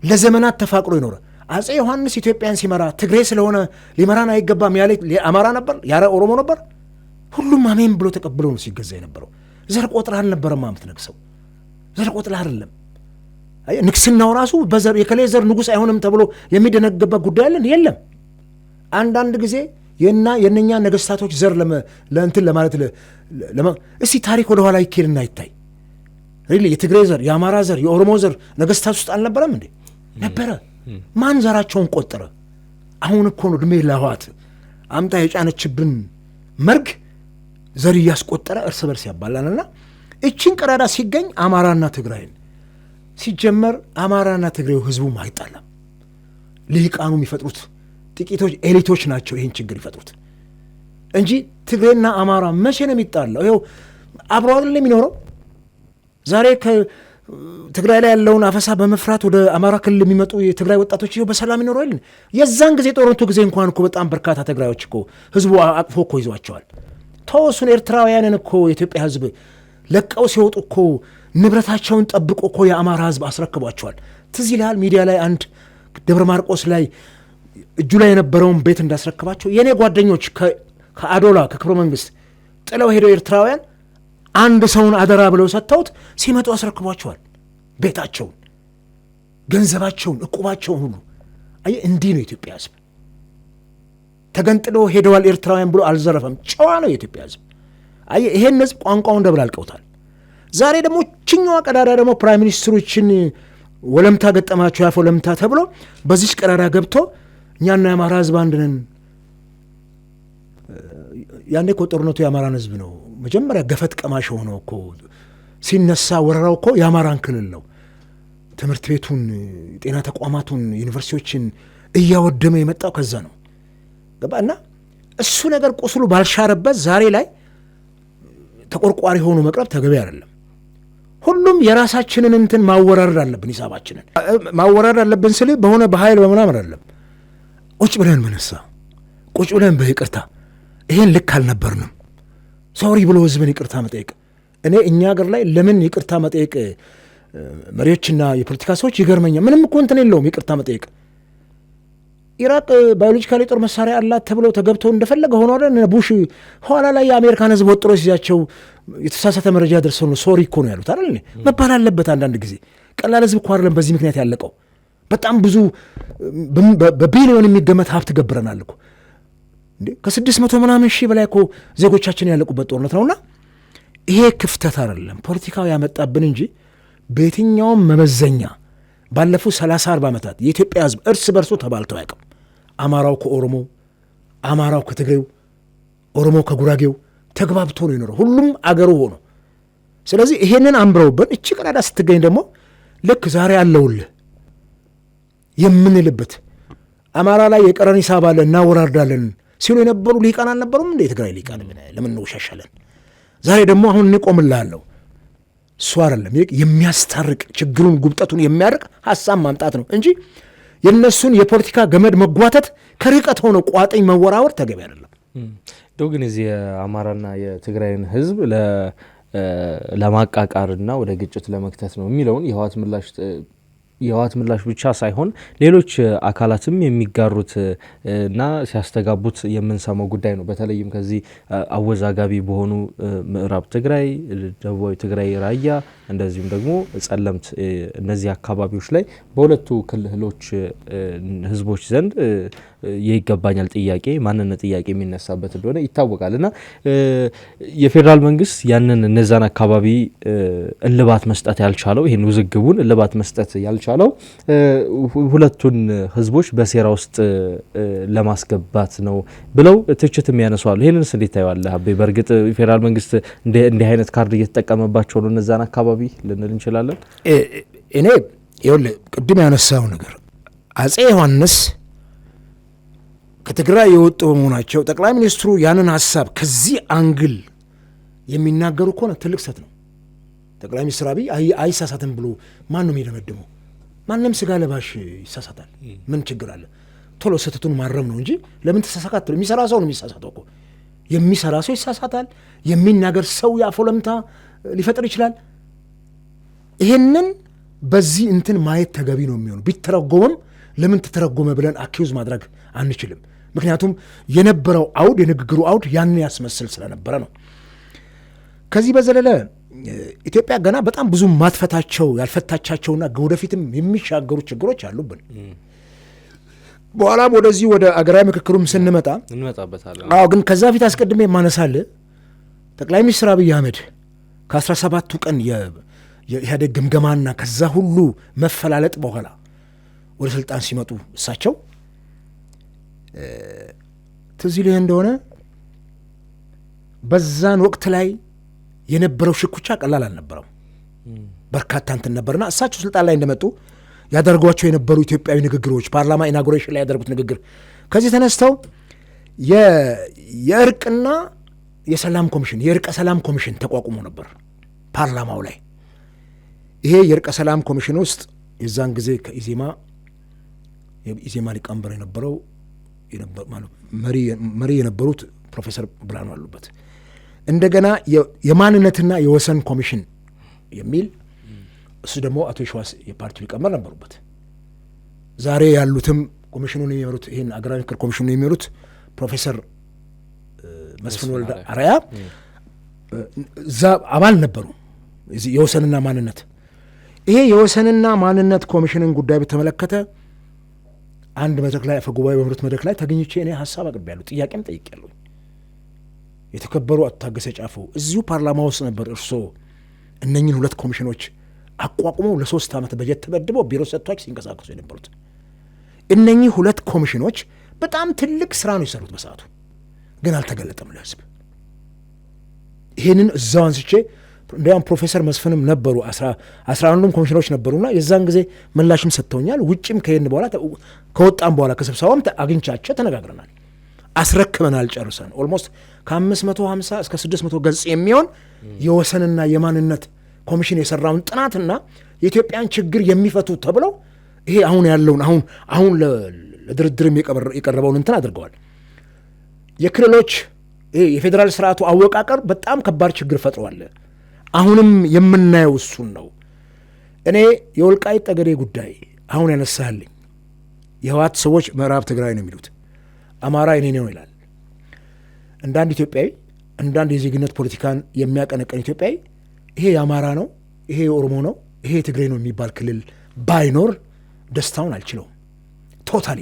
ለዘመናት ተፋቅሮ ይኖረ አጼ ዮሐንስ ኢትዮጵያን ሲመራ ትግሬ ስለሆነ ሊመራን አይገባም ያለ አማራ ነበር፣ ያረ ኦሮሞ ነበር። ሁሉም አሜን ብሎ ተቀብሎ ነው ሲገዛ የነበረው። ዘር ቆጥረህ አልነበረም የምትነግሰው። ዘር ቆጥረህ አይደለም። ንግስናው ራሱ በዘር የከሌ ዘር ንጉሥ አይሆንም ተብሎ የሚደነገበት ጉዳይ አለን የለም። አንዳንድ ጊዜ የእነኛ ነገስታቶች ዘር ለእንትን ለማለት እስቲ ታሪክ ወደ ኋላ ይኬድና ይታይ። የትግሬ ዘር፣ የአማራ ዘር፣ የኦሮሞ ዘር ነገስታት ውስጥ አልነበረም እንዴ? ነበረ። ማን ዘራቸውን ቆጠረ? አሁን እኮ ነው እድሜ ለህወሓት አምጣ የጫነችብን መርግ ዘር እያስቆጠረ እርስ በርስ ያባላልና እችን ቀዳዳ ሲገኝ አማራና ትግራይን ሲጀመር አማራና ትግራዩ ህዝቡም አይጣላም። ልሂቃኑ የሚፈጥሩት ጥቂቶች ኤሊቶች ናቸው ይህን ችግር ይፈጥሩት እንጂ ትግሬና አማራ መቼ ነው የሚጣላው? ይኸው አብሮ አይደለም የሚኖረው። ዛሬ ከትግራይ ላይ ያለውን አፈሳ በመፍራት ወደ አማራ ክልል የሚመጡ የትግራይ ወጣቶች ይኸው በሰላም ይኖሩ አይደል? የዛን ጊዜ ጦርነቱ ጊዜ እንኳን እኮ በጣም በርካታ ትግራዮች እኮ ህዝቡ አቅፎ እኮ ይዟቸዋል። ተወሱን ኤርትራውያንን እኮ የኢትዮጵያ ህዝብ ለቀው ሲወጡ እኮ ንብረታቸውን ጠብቆ እኮ የአማራ ህዝብ አስረክቧቸዋል። ትዝ ይልሃል ሚዲያ ላይ አንድ ደብረ ማርቆስ ላይ እጁ ላይ የነበረውን ቤት እንዳስረክባቸው የእኔ ጓደኞች ከአዶላ ከክብረ መንግስት ጥለው ሄደው ኤርትራውያን አንድ ሰውን አደራ ብለው ሰጥተውት ሲመጡ አስረክቧቸዋል። ቤታቸውን፣ ገንዘባቸውን፣ እቁባቸውን ሁሉ። አየህ እንዲህ ነው የኢትዮጵያ ህዝብ። ተገንጥሎ ሄደዋል ኤርትራውያን ብሎ አልዘረፈም። ጨዋ ነው የኢትዮጵያ ህዝብ። አየህ ይሄን ህዝብ ቋንቋውን ደብላልቀውታል። ዛሬ ደግሞ ችኛዋ ቀዳዳ ደግሞ ፕራይም ሚኒስትሮችን ወለምታ ገጠማቸው ያፈ ወለምታ ተብሎ በዚች ቀዳዳ ገብቶ እኛና የአማራ ህዝብ አንድ ነን። ያኔ እኮ ጦርነቱ የአማራን ህዝብ ነው መጀመሪያ ገፈት ቀማሽ ሆነው እኮ ሲነሳ ወረራው እኮ የአማራን ክልል ነው። ትምህርት ቤቱን፣ ጤና ተቋማቱን፣ ዩኒቨርሲቲዎችን እያወደመ የመጣው ከዛ ነው። ገባና እሱ ነገር ቁስሉ ባልሻረበት ዛሬ ላይ ተቆርቋሪ ሆኖ መቅረብ ተገቢ አይደለም። ሁሉም የራሳችንን እንትን ማወራረድ አለብን። ሂሳባችንን ማወራረድ አለብን ስል በሆነ በኃይል በምናምን አይደለም። ቁጭ ብለን መነሳ ቁጭ ብለን በይቅርታ ይሄን ልክ አልነበርንም ሶሪ ብሎ ህዝብን ይቅርታ መጠየቅ። እኛ ሀገር ላይ ለምን ይቅርታ መጠየቅ መሪዎችና የፖለቲካ ሰዎች ይገርመኛል። ምንም እኮ እንትን የለውም ይቅርታ መጠየቅ። ኢራቅ ባዮሎጂካል የጦር መሳሪያ አላት ተብለው ተገብተው እንደፈለገ ሆኖ አይደል ቡሽ ኋላ ላይ የአሜሪካን ህዝብ ወጥሮ ሲያቸው የተሳሳተ መረጃ ደርሰው ነው ሶሪ እኮ ነው ያሉት አይደል መባል አለበት። አንዳንድ ጊዜ ቀላል ህዝብ እኮ አይደለም በዚህ ምክንያት ያለቀው። በጣም ብዙ በቢሊዮን የሚገመት ሀብት ገብረናል እኮ እንዴ ከ600 ምናምን ሺህ በላይ እኮ ዜጎቻችን ያለቁበት ጦርነት ነውና ይሄ ክፍተት አይደለም ፖለቲካው ያመጣብን እንጂ በየትኛውም መመዘኛ ባለፉት 30-40 ዓመታት የኢትዮጵያ ህዝብ እርስ በርሱ ተባልተው አያውቅም። አማራው ከኦሮሞ፣ አማራው ከትግሬው፣ ኦሮሞ ከጉራጌው ተግባብቶ ነው የኖረው ሁሉም አገሩ ሆኖ። ስለዚህ ይሄንን አንብረውብን እቺ ቀዳዳ ስትገኝ ደግሞ ልክ ዛሬ አለውልህ የምንልበት አማራ ላይ የቀረኒሳ ባለ እናወራርዳለን ሲሉ የነበሩ ሊቃን አልነበሩም እንዴ? ትግራይ ሊቃን ለምን እንወሻሻለን? ዛሬ ደግሞ አሁን እንቆምልሃለሁ እሱ አይደለም የሚያስታርቅ ችግሩን ጉብጠቱን የሚያርቅ ሀሳብ ማምጣት ነው እንጂ የነሱን የፖለቲካ ገመድ መጓተት ከርቀት ሆኖ ቋጥኝ መወራወር ተገቢ አይደለም። እንደው ግን እዚህ የአማራና የትግራይን ህዝብ ለማቃቃርና ወደ ግጭት ለመክተት ነው የሚለውን የህወሓት ምላሽ ብቻ ሳይሆን ሌሎች አካላትም የሚጋሩት እና ሲያስተጋቡት የምንሰማው ጉዳይ ነው። በተለይም ከዚህ አወዛጋቢ በሆኑ ምዕራብ ትግራይ፣ ደቡባዊ ትግራይ፣ ራያ እንደዚሁም ደግሞ ጸለምት እነዚህ አካባቢዎች ላይ በሁለቱ ክልሎች ህዝቦች ዘንድ የይገባኛል ጥያቄ ማንነት ጥያቄ የሚነሳበት እንደሆነ ይታወቃል እና የፌዴራል መንግስት ያንን እነዛን አካባቢ እልባት መስጠት ያልቻለው ይህን ውዝግቡን እልባት መስጠት ያልቻለው ሁለቱን ህዝቦች በሴራ ውስጥ ለማስገባት ነው ብለው ትችት የሚያነሷሉ። ይህንንስ እንዴት ታየዋለህ አቤ? በእርግጥ ፌዴራል መንግስት እንዲህ አይነት ካርድ እየተጠቀመባቸው ነው እነዛን አካባቢ ልንል እንችላለን? እኔ ይኸውልህ ቅድም ያነሳው ነገር አጼ ዮሐንስ ከትግራይ የወጡ በመሆናቸው ጠቅላይ ሚኒስትሩ ያንን ሀሳብ ከዚህ አንግል የሚናገሩ ከሆነ ትልቅ ስህተት ነው። ጠቅላይ ሚኒስትር አብይ አይሳሳትም ብሎ ማን ነው የሚደመድመው? ማንም ስጋ ለባሽ ይሳሳታል። ምን ችግር አለ? ቶሎ ስህተቱን ማረም ነው እንጂ ለምን ተሳሳት? የሚሰራ ሰው ነው የሚሳሳተው እኮ። የሚሰራ ሰው ይሳሳታል። የሚናገር ሰው ያፎለምታ ሊፈጥር ይችላል። ይሄንን በዚህ እንትን ማየት ተገቢ ነው የሚሆነው። ቢተረጎምም ለምን ተተረጎመ ብለን አኪዩዝ ማድረግ አንችልም። ምክንያቱም የነበረው አውድ የንግግሩ አውድ ያን ያስመስል ስለነበረ ነው። ከዚህ በዘለለ ኢትዮጵያ ገና በጣም ብዙ ማትፈታቸው ያልፈታቻቸውና ወደፊትም የሚሻገሩ ችግሮች አሉብን። በኋላም ወደዚህ ወደ አገራዊ ምክክሩም ስንመጣ እንመጣበታለን። አዎ፣ ግን ከዛ ፊት አስቀድሜ ማነሳል ጠቅላይ ሚኒስትር አብይ አህመድ ከ17ቱ ቀን የኢህአዴግ ግምገማና ከዛ ሁሉ መፈላለጥ በኋላ ወደ ስልጣን ሲመጡ እሳቸው ትዝ ይልህ እንደሆነ በዛን ወቅት ላይ የነበረው ሽኩቻ ቀላል አልነበረም። በርካታ እንትን ነበርና እሳቸው ስልጣን ላይ እንደመጡ ያደርጓቸው የነበሩ ኢትዮጵያዊ ንግግሮች፣ ፓርላማ ኢናጉሬሽን ላይ ያደርጉት ንግግር፣ ከዚህ ተነስተው የእርቅና የሰላም ኮሚሽን የእርቀ ሰላም ኮሚሽን ተቋቁሞ ነበር ፓርላማው ላይ። ይሄ የእርቀ ሰላም ኮሚሽን ውስጥ የዛን ጊዜ ከኢዜማ ሊቀመንበር የነበረው መሪ የነበሩት ፕሮፌሰር ብርሃኑ አሉበት። እንደገና የማንነትና የወሰን ኮሚሽን የሚል እሱ ደግሞ አቶ የሸዋስ የፓርቲው ሊቀመንበር ነበሩበት። ዛሬ ያሉትም ኮሚሽኑን የሚመሩት ይህን አገራዊ ምክክር ኮሚሽኑን የሚመሩት ፕሮፌሰር መስፍን ወልደ አርአያ እዛ አባል ነበሩ። የወሰንና ማንነት ይሄ የወሰንና ማንነት ኮሚሽንን ጉዳይ በተመለከተ አንድ መድረክ ላይ አፈ ጉባኤ በመሩት መድረክ ላይ ተገኝቼ እኔ ሀሳብ አቅርቤያለሁ፣ ጥያቄም ጠይቄያለሁ። የተከበሩ አቶ ታገሰ ጫፎ እዚሁ ፓርላማ ውስጥ ነበር እርስዎ እነኝን ሁለት ኮሚሽኖች አቋቁመው ለ3 ዓመት በጀት ተመድበው ቢሮ ሰጥቷቸው ሲንቀሳቀሱ የነበሩት እነኚህ ሁለት ኮሚሽኖች በጣም ትልቅ ስራ ነው የሰሩት። በሰዓቱ ግን አልተገለጠም ለህዝብ። ይህንን እዛው አንስቼ እንዲያውም ፕሮፌሰር መስፍንም ነበሩ 11ዱም ኮሚሽኖች ነበሩና የዛን ጊዜ ምላሽም ሰጥተውኛል። ውጭም ከሄድን በኋላ ከወጣም በኋላ ከስብሰባም አግኝቻቸው ተነጋግረናል። አስረክበናል ጨርሰን ኦልሞስት ከ550 እስከ 600 ገጽ የሚሆን የወሰንና የማንነት ኮሚሽን የሰራውን ጥናትና የኢትዮጵያን ችግር የሚፈቱ ተብለው ይሄ አሁን ያለውን አሁን ለድርድርም የቀረበውን እንትን አድርገዋል። የክልሎች የፌዴራል ስርዓቱ አወቃቀር በጣም ከባድ ችግር ፈጥሯል። አሁንም የምናየው እሱን ነው። እኔ የወልቃይት ጠገዴ ጉዳይ አሁን ያነሳልኝ የህወሓት ሰዎች ምዕራብ ትግራይ ነው የሚሉት፣ አማራ የኔ ነው ይላል። እንዳንድ ኢትዮጵያዊ እንዳንድ የዜግነት ፖለቲካን የሚያቀነቀን ኢትዮጵያዊ ይሄ የአማራ ነው፣ ይሄ የኦሮሞ ነው፣ ይሄ የትግሬ ነው የሚባል ክልል ባይኖር ደስታውን አልችለውም። ቶታሊ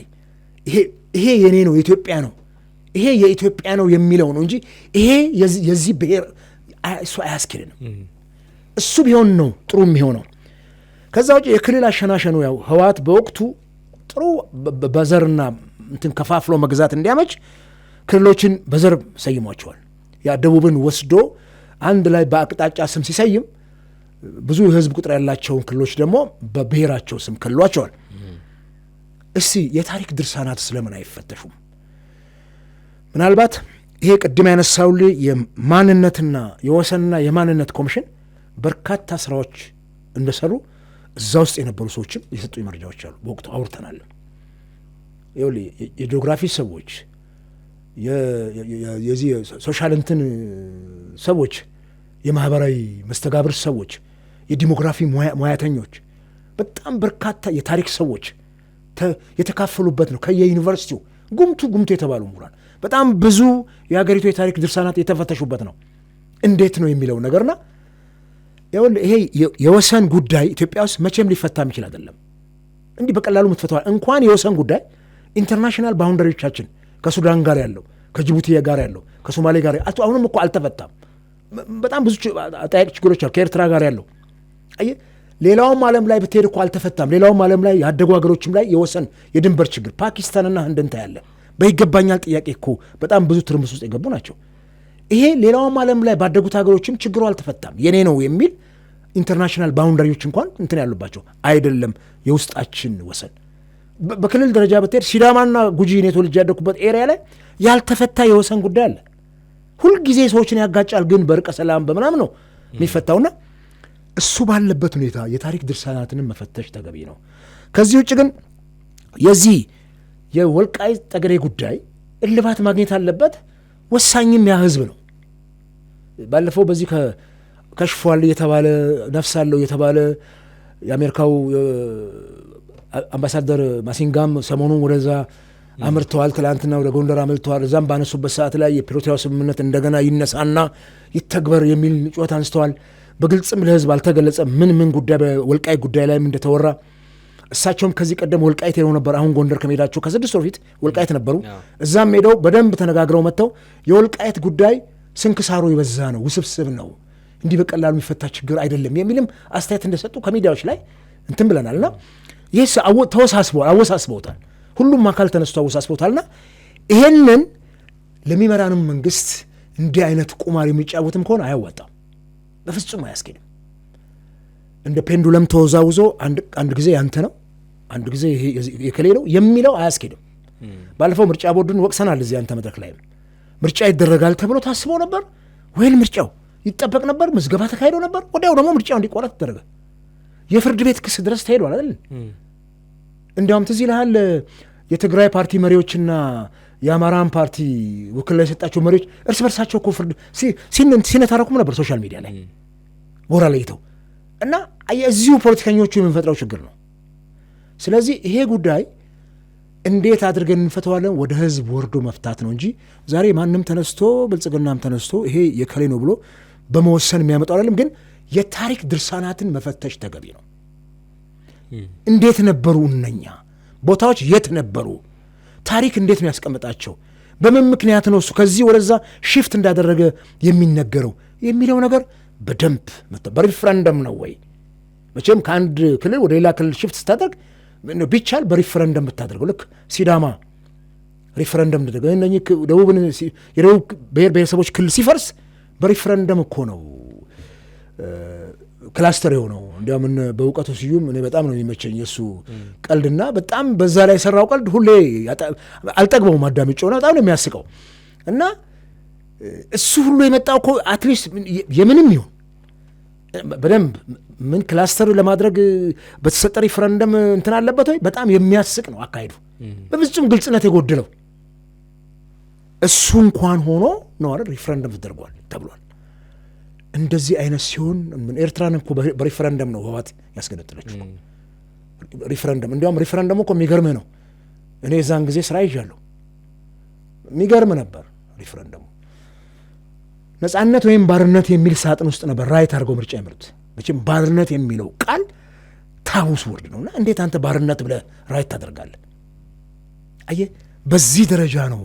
ይሄ የኔ ነው የኢትዮጵያ ነው ይሄ የኢትዮጵያ ነው የሚለው ነው እንጂ ይሄ የዚህ ብሔር እሱ አያስኬድንም። እሱ ቢሆን ነው ጥሩ የሚሆነው። ከዛ ውጭ የክልል አሸናሸኑ ያው ህወሓት በወቅቱ ጥሩ በዘርና እንትን ከፋፍሎ መግዛት እንዲያመች ክልሎችን በዘር ሰይሟቸዋል። ያ ደቡብን ወስዶ አንድ ላይ በአቅጣጫ ስም ሲሰይም ብዙ የህዝብ ቁጥር ያላቸውን ክልሎች ደግሞ በብሔራቸው ስም ከልሏቸዋል። እስቲ የታሪክ ድርሳናት ስለምን አይፈተሹም? ምናልባት ይሄ ቅድም ያነሳውልህ የማንነትና የወሰንና የማንነት ኮሚሽን በርካታ ስራዎች እንደሰሩ እዛ ውስጥ የነበሩ ሰዎችም የሰጡ መረጃዎች አሉ። በወቅቱ አውርተናል። የጂኦግራፊ ሰዎች፣ የዚህ ሶሻል እንትን ሰዎች፣ የማህበራዊ መስተጋብር ሰዎች፣ የዲሞግራፊ ሙያተኞች፣ በጣም በርካታ የታሪክ ሰዎች የተካፈሉበት ነው። ከየዩኒቨርሲቲው ጉምቱ የተባሉ ምሁራን በጣም ብዙ የሀገሪቱ የታሪክ ድርሳናት የተፈተሹበት ነው። እንዴት ነው የሚለው ነገርና ይሄ የወሰን ጉዳይ ኢትዮጵያ ውስጥ መቼም ሊፈታ የሚችል አይደለም። እንዲህ በቀላሉ ምትፈተዋል። እንኳን የወሰን ጉዳይ ኢንተርናሽናል ባውንደሪዎቻችን ከሱዳን ጋር ያለው፣ ከጅቡቲ ጋር ያለው፣ ከሶማሌ ጋር አሁንም እኮ አልተፈታም። በጣም ብዙ አጠያቂ ችግሮች አሉ። ከኤርትራ ጋር ያለው ሌላውም ዓለም ላይ ብትሄድ እኮ አልተፈታም። ሌላውም ዓለም ላይ ያደጉ ሀገሮችም ላይ የወሰን የድንበር ችግር ፓኪስታንና ህንድ እንታያለ። በይገባኛል ጥያቄ እኮ በጣም ብዙ ትርምስ ውስጥ የገቡ ናቸው። ይሄ ሌላውም ዓለም ላይ ባደጉት ሀገሮችም ችግሩ አልተፈታም። የኔ ነው የሚል ኢንተርናሽናል ባውንደሪዎች እንኳን እንትን ያሉባቸው አይደለም። የውስጣችን ወሰን በክልል ደረጃ ብትሄድ ሲዳማና ጉጂ እኔ ተወልጄ ያደኩበት ኤሪያ ላይ ያልተፈታ የወሰን ጉዳይ አለ። ሁልጊዜ ሰዎችን ያጋጫል፣ ግን በርቀ ሰላም በምናምን ነው የሚፈታውና እሱ ባለበት ሁኔታ የታሪክ ድርሳናትንም መፈተሽ ተገቢ ነው። ከዚህ ውጭ ግን የዚህ የወልቃይት ጠገዴ ጉዳይ እልባት ማግኘት አለበት። ወሳኝም ያ ህዝብ ነው። ባለፈው በዚህ ከሽፏል የተባለ ነፍስ አለው የተባለ የአሜሪካው አምባሳደር ማሲንጋም ሰሞኑን ወደዛ አምርተዋል። ትላንትና ወደ ጎንደር አመልተዋል። እዛም ባነሱበት ሰዓት ላይ የፕሪቶሪያው ስምምነት እንደገና ይነሳና ይተግበር የሚል ጩኸት አንስተዋል። በግልጽም ለህዝብ አልተገለጸ ምን ጉዳይ በወልቃይት ጉዳይ ላይም እንደተወራ። እሳቸውም ከዚህ ቀደም ወልቃይት ሄደው ነበር። አሁን ጎንደር ከመሄዳቸው ከ6 ወር ፊት ወልቃይት ነበሩ። እዛም ሄደው በደንብ ተነጋግረው መጥተው የወልቃይት ጉዳይ ስንክሳሩ የበዛ ነው፣ ውስብስብ ነው፣ እንዲህ በቀላሉ የሚፈታ ችግር አይደለም የሚልም አስተያየት እንደሰጡ ከሚዲያዎች ላይ እንትን ብለናልና ይህ አወሳስበውታል። ሁሉም አካል ተነስቶ አወሳስበውታልና ይሄንን ለሚመራንም መንግስት እንዲህ አይነት ቁማር የሚጫወትም ከሆነ አያዋጣም፣ በፍጹም አያስኬድም። እንደ ፔንዱለም ተወዛውዞ አንድ ጊዜ ያንተ ነው አንድ ጊዜ የከሌ ነው የሚለው አያስኬድም። ባለፈው ምርጫ ቦርዱን ወቅሰናል። እዚህ አንተ መድረክ ላይ ምርጫ ይደረጋል ተብሎ ታስቦ ነበር ወይም ምርጫው ይጠበቅ ነበር፣ ምዝገባ ተካሂዶ ነበር። ወዲያው ደግሞ ምርጫው እንዲቋረጥ ተደረገ። የፍርድ ቤት ክስ ድረስ ተሄዷል አይደል? እንዲያውም ትዝ ይልሃል የትግራይ ፓርቲ መሪዎችና የአማራን ፓርቲ ውክልና የሰጣቸው መሪዎች እርስ በርሳቸው እኮ ፍርድ ሲነታረኩም ነበር ሶሻል ሚዲያ ላይ ጎራ ለይተው እና የዚሁ ፖለቲከኞቹ የምንፈጥረው ችግር ነው። ስለዚህ ይሄ ጉዳይ እንዴት አድርገን እንፈተዋለን? ወደ ህዝብ ወርዶ መፍታት ነው እንጂ ዛሬ ማንም ተነስቶ ብልጽግናም ተነስቶ ይሄ የከሌ ነው ብሎ በመወሰን የሚያመጣው አይደለም። ግን የታሪክ ድርሳናትን መፈተሽ ተገቢ ነው። እንዴት ነበሩ እነኛ ቦታዎች? የት ነበሩ? ታሪክ እንዴት ነው ያስቀምጣቸው? በምን ምክንያት ነው እሱ ከዚህ ወደዛ ሽፍት እንዳደረገ የሚነገረው የሚለው ነገር በደንብ በሪፍረንደም ነው ወይ? መቼም ከአንድ ክልል ወደ ሌላ ክልል ሽፍት ስታደርግ ቢቻል በሪፍረንደም ብታደርገው፣ ልክ ሲዳማ ሪፍረንደም እንደደረገ እነኚህ የደቡብ ብሔር ብሔረሰቦች ክልል ሲፈርስ በሪፍረንደም እኮ ነው ክላስተር የሆነው። እንዲያውም በእውቀቱ ስዩም እኔ በጣም ነው የሚመቸኝ የእሱ ቀልድና በጣም በዛ ላይ የሰራው ቀልድ ሁሌ አልጠግበውም። አዳምጬውና በጣም ነው የሚያስቀው። እና እሱ ሁሉ የመጣው እኮ አትሊስት የምንም ይሁን በደንብ ምን ክላስተር ለማድረግ በተሰጠ ሪፍረንደም እንትን አለበት ወይ? በጣም የሚያስቅ ነው አካሄዱ፣ በፍጹም ግልጽነት የጎደለው። እሱ እንኳን ሆኖ ነው አይደል ሪፍረንደም ተደርጓል ተብሏል። እንደዚህ አይነት ሲሆን ኤርትራን እኮ በሪፍረንደም ነው ህወሓት ያስገነጠለችው ሪፍረንደም። እንዲያውም ሪፍረንደሙ እኮ የሚገርምህ ነው። እኔ የዛን ጊዜ ስራ ይዣለሁ። የሚገርም ነበር ሪፍረንደሙ። ነጻነት ወይም ባርነት የሚል ሳጥን ውስጥ ነበር ራይት አድርገው ምርጫ ይመሩት። መቼም ባርነት የሚለው ቃል ታቡስ ወርድ ነውና እንዴት አንተ ባርነት ብለህ ራይት ታደርጋለህ? አየህ፣ በዚህ ደረጃ ነው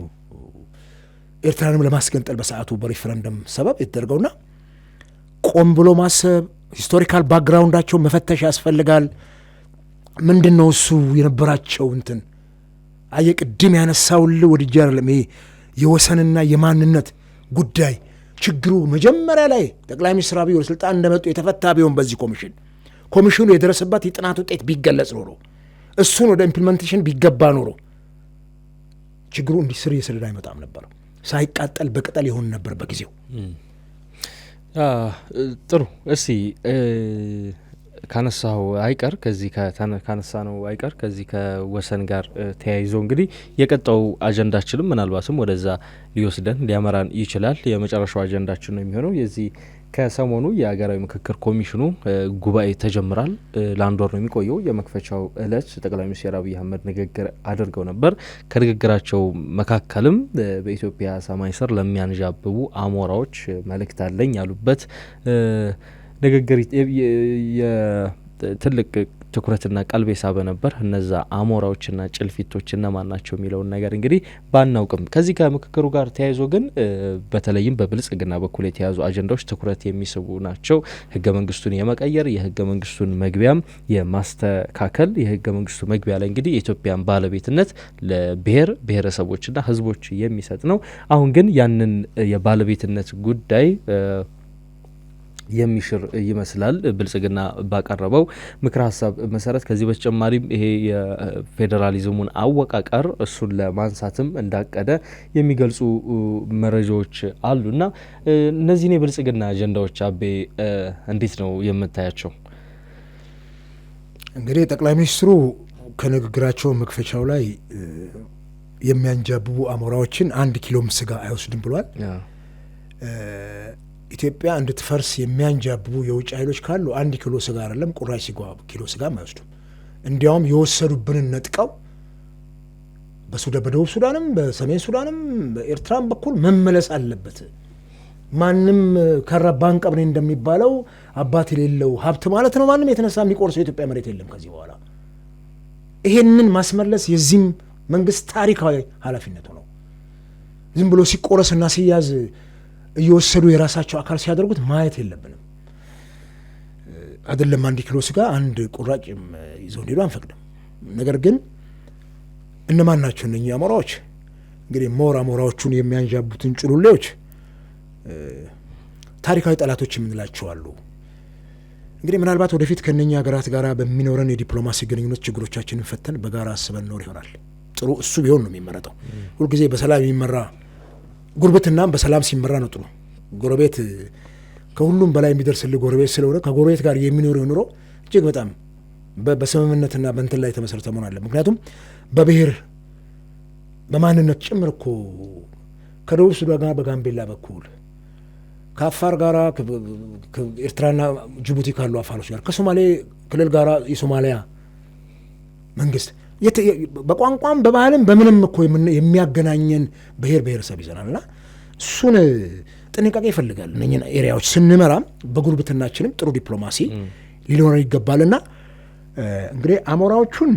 ኤርትራንም ለማስገንጠል በሰዓቱ በሪፍረንደም ሰበብ የተደረገውና ቆም ብሎ ማሰብ፣ ሂስቶሪካል ባክግራውንዳቸውን መፈተሽ ያስፈልጋል። ምንድን ነው እሱ የነበራቸው እንትን? አየህ፣ ቅድም ያነሳውልህ ወድጄ አይደለም፣ ይሄ የወሰንና የማንነት ጉዳይ ችግሩ መጀመሪያ ላይ ጠቅላይ ሚኒስትር አብይ ወደ ስልጣን እንደመጡ የተፈታ ቢሆን በዚህ ኮሚሽኑ የደረሰበት የጥናት ውጤት ቢገለጽ ኖሮ እሱን ወደ ኢምፕሊሜንቴሽን ቢገባ ኖሮ ችግሩ እንዲህ ስር እየሰደደ አይመጣም ነበር። ሳይቃጠል በቅጠል ይሆን ነበር በጊዜው። ጥሩ። እስቲ ካነሳው አይቀር ከዚህ ከወሰን ጋር ተያይዞ እንግዲህ የቀጣው አጀንዳችንም ምናልባትም ወደዛ ሊወስደን ሊያመራን ይችላል። የመጨረሻው አጀንዳችን ነው የሚሆነው። የዚህ ከሰሞኑ የሀገራዊ ምክክር ኮሚሽኑ ጉባኤ ተጀምሯል። ለአንድ ወር ነው የሚቆየው። የመክፈቻው እለት ጠቅላይ ሚኒስትር አብይ አህመድ ንግግር አድርገው ነበር። ከንግግራቸው መካከልም በኢትዮጵያ ሰማይ ስር ለሚያንዣብቡ አሞራዎች መልእክት አለኝ ያሉበት ንግግር ትልቅ ትኩረትና ቀልብ የሳበ ነበር። እነዛ አሞራዎችና ጭልፊቶች እነማን ናቸው የሚለውን ነገር እንግዲህ ባናውቅም ከዚህ ከምክክሩ ጋር ተያይዞ ግን በተለይም በብልጽግና በኩል የተያዙ አጀንዳዎች ትኩረት የሚስቡ ናቸው። ህገ መንግስቱን የመቀየር የህገ መንግስቱን መግቢያም የማስተካከል የህገ መንግስቱ መግቢያ ላይ እንግዲህ የኢትዮጵያን ባለቤትነት ለብሔር ብሔረሰቦችና ህዝቦች የሚሰጥ ነው። አሁን ግን ያንን የባለቤትነት ጉዳይ የሚሽር ይመስላል ብልጽግና ባቀረበው ምክረ ሀሳብ መሰረት። ከዚህ በተጨማሪም ይሄ የፌዴራሊዝሙን አወቃቀር እሱን ለማንሳትም እንዳቀደ የሚገልጹ መረጃዎች አሉና እነዚህን የብልጽግና አጀንዳዎች አቤ እንዴት ነው የምታያቸው? እንግዲህ ጠቅላይ ሚኒስትሩ ከንግግራቸው መክፈቻው ላይ የሚያንጃብቡ አሞራዎችን 1 ኪሎም ስጋ አይወስድም ብሏል። ኢትዮጵያ እንድትፈርስ የሚያንጃብቡ የውጭ ኃይሎች ካሉ 1 ኪሎ ስጋ አይደለም ቁራሽ ኪሎ ስጋ አይወስዱም። እንዲያውም የወሰዱብንን ነጥቀው በደቡብ ሱዳንም በሰሜን ሱዳንም በኤርትራም በኩል መመለስ አለበት። ማንም ከረባን ቀብኔ እንደሚባለው አባት የሌለው ሀብት ማለት ነው። ማንም የተነሳ የሚቆርሰው የኢትዮጵያ መሬት የለም ከዚህ በኋላ። ይሄንን ማስመለስ የዚህም መንግስት ታሪካዊ ኃላፊነቱ ነው። ዝም ብሎ ሲቆረስና ሲያዝ እየወሰዱ የራሳቸው አካል ሲያደርጉት ማየት የለብንም። አይደለም 1 ኪሎ ስጋ 1 ቁራጭም ይዘው እንዲሉ አንፈቅድም። ነገር ግን እነማን ናቸው እነኚህ አሞራዎች? እንግዲህ አሞራዎቹን የሚያንዣቡትን ጭሉሌዎች ታሪካዊ ጠላቶች የምንላቸው አሉ። እንግዲህ ምናልባት ወደፊት ከእነኛ ሀገራት ጋር በሚኖረን የዲፕሎማሲ ግንኙነት ችግሮቻችንን ፈተን በጋራ አስበን ኖር ይሆናል። ጥሩ፣ እሱ ቢሆን ነው የሚመረጠው። ሁልጊዜ በሰላም የሚመራ ጉርብትናም በሰላም ሲመራ ነው ጥሩ። ጎረቤት ከሁሉም በላይ የሚደርስልህ ጎረቤት ስለሆነ ከጎረቤት ጋር የሚኖረው ኑሮ እጅግ በጣም በስምምነትና በእንትን ላይ ተመሰረተ መሆን አለ። ምክንያቱም በብሔር በማንነት ጭምር እኮ ከደቡብ ሱዳን ጋር በጋምቤላ በኩል ከአፋር ጋር ኤርትራና ጅቡቲ ካሉ አፋሮች ጋር ከሶማሌ ክልል ጋር የሶማሊያ መንግስት በቋንቋም በባህልም በምንም እኮ የሚያገናኘን ብሔረሰብ ይዘናልና እሱን ጥንቃቄ ይፈልጋል። እነኝን ኤሪያዎች ስንመራ በጉርብትናችንም ጥሩ ዲፕሎማሲ ሊኖረን ይገባልና እንግዲህ አሞራዎቹን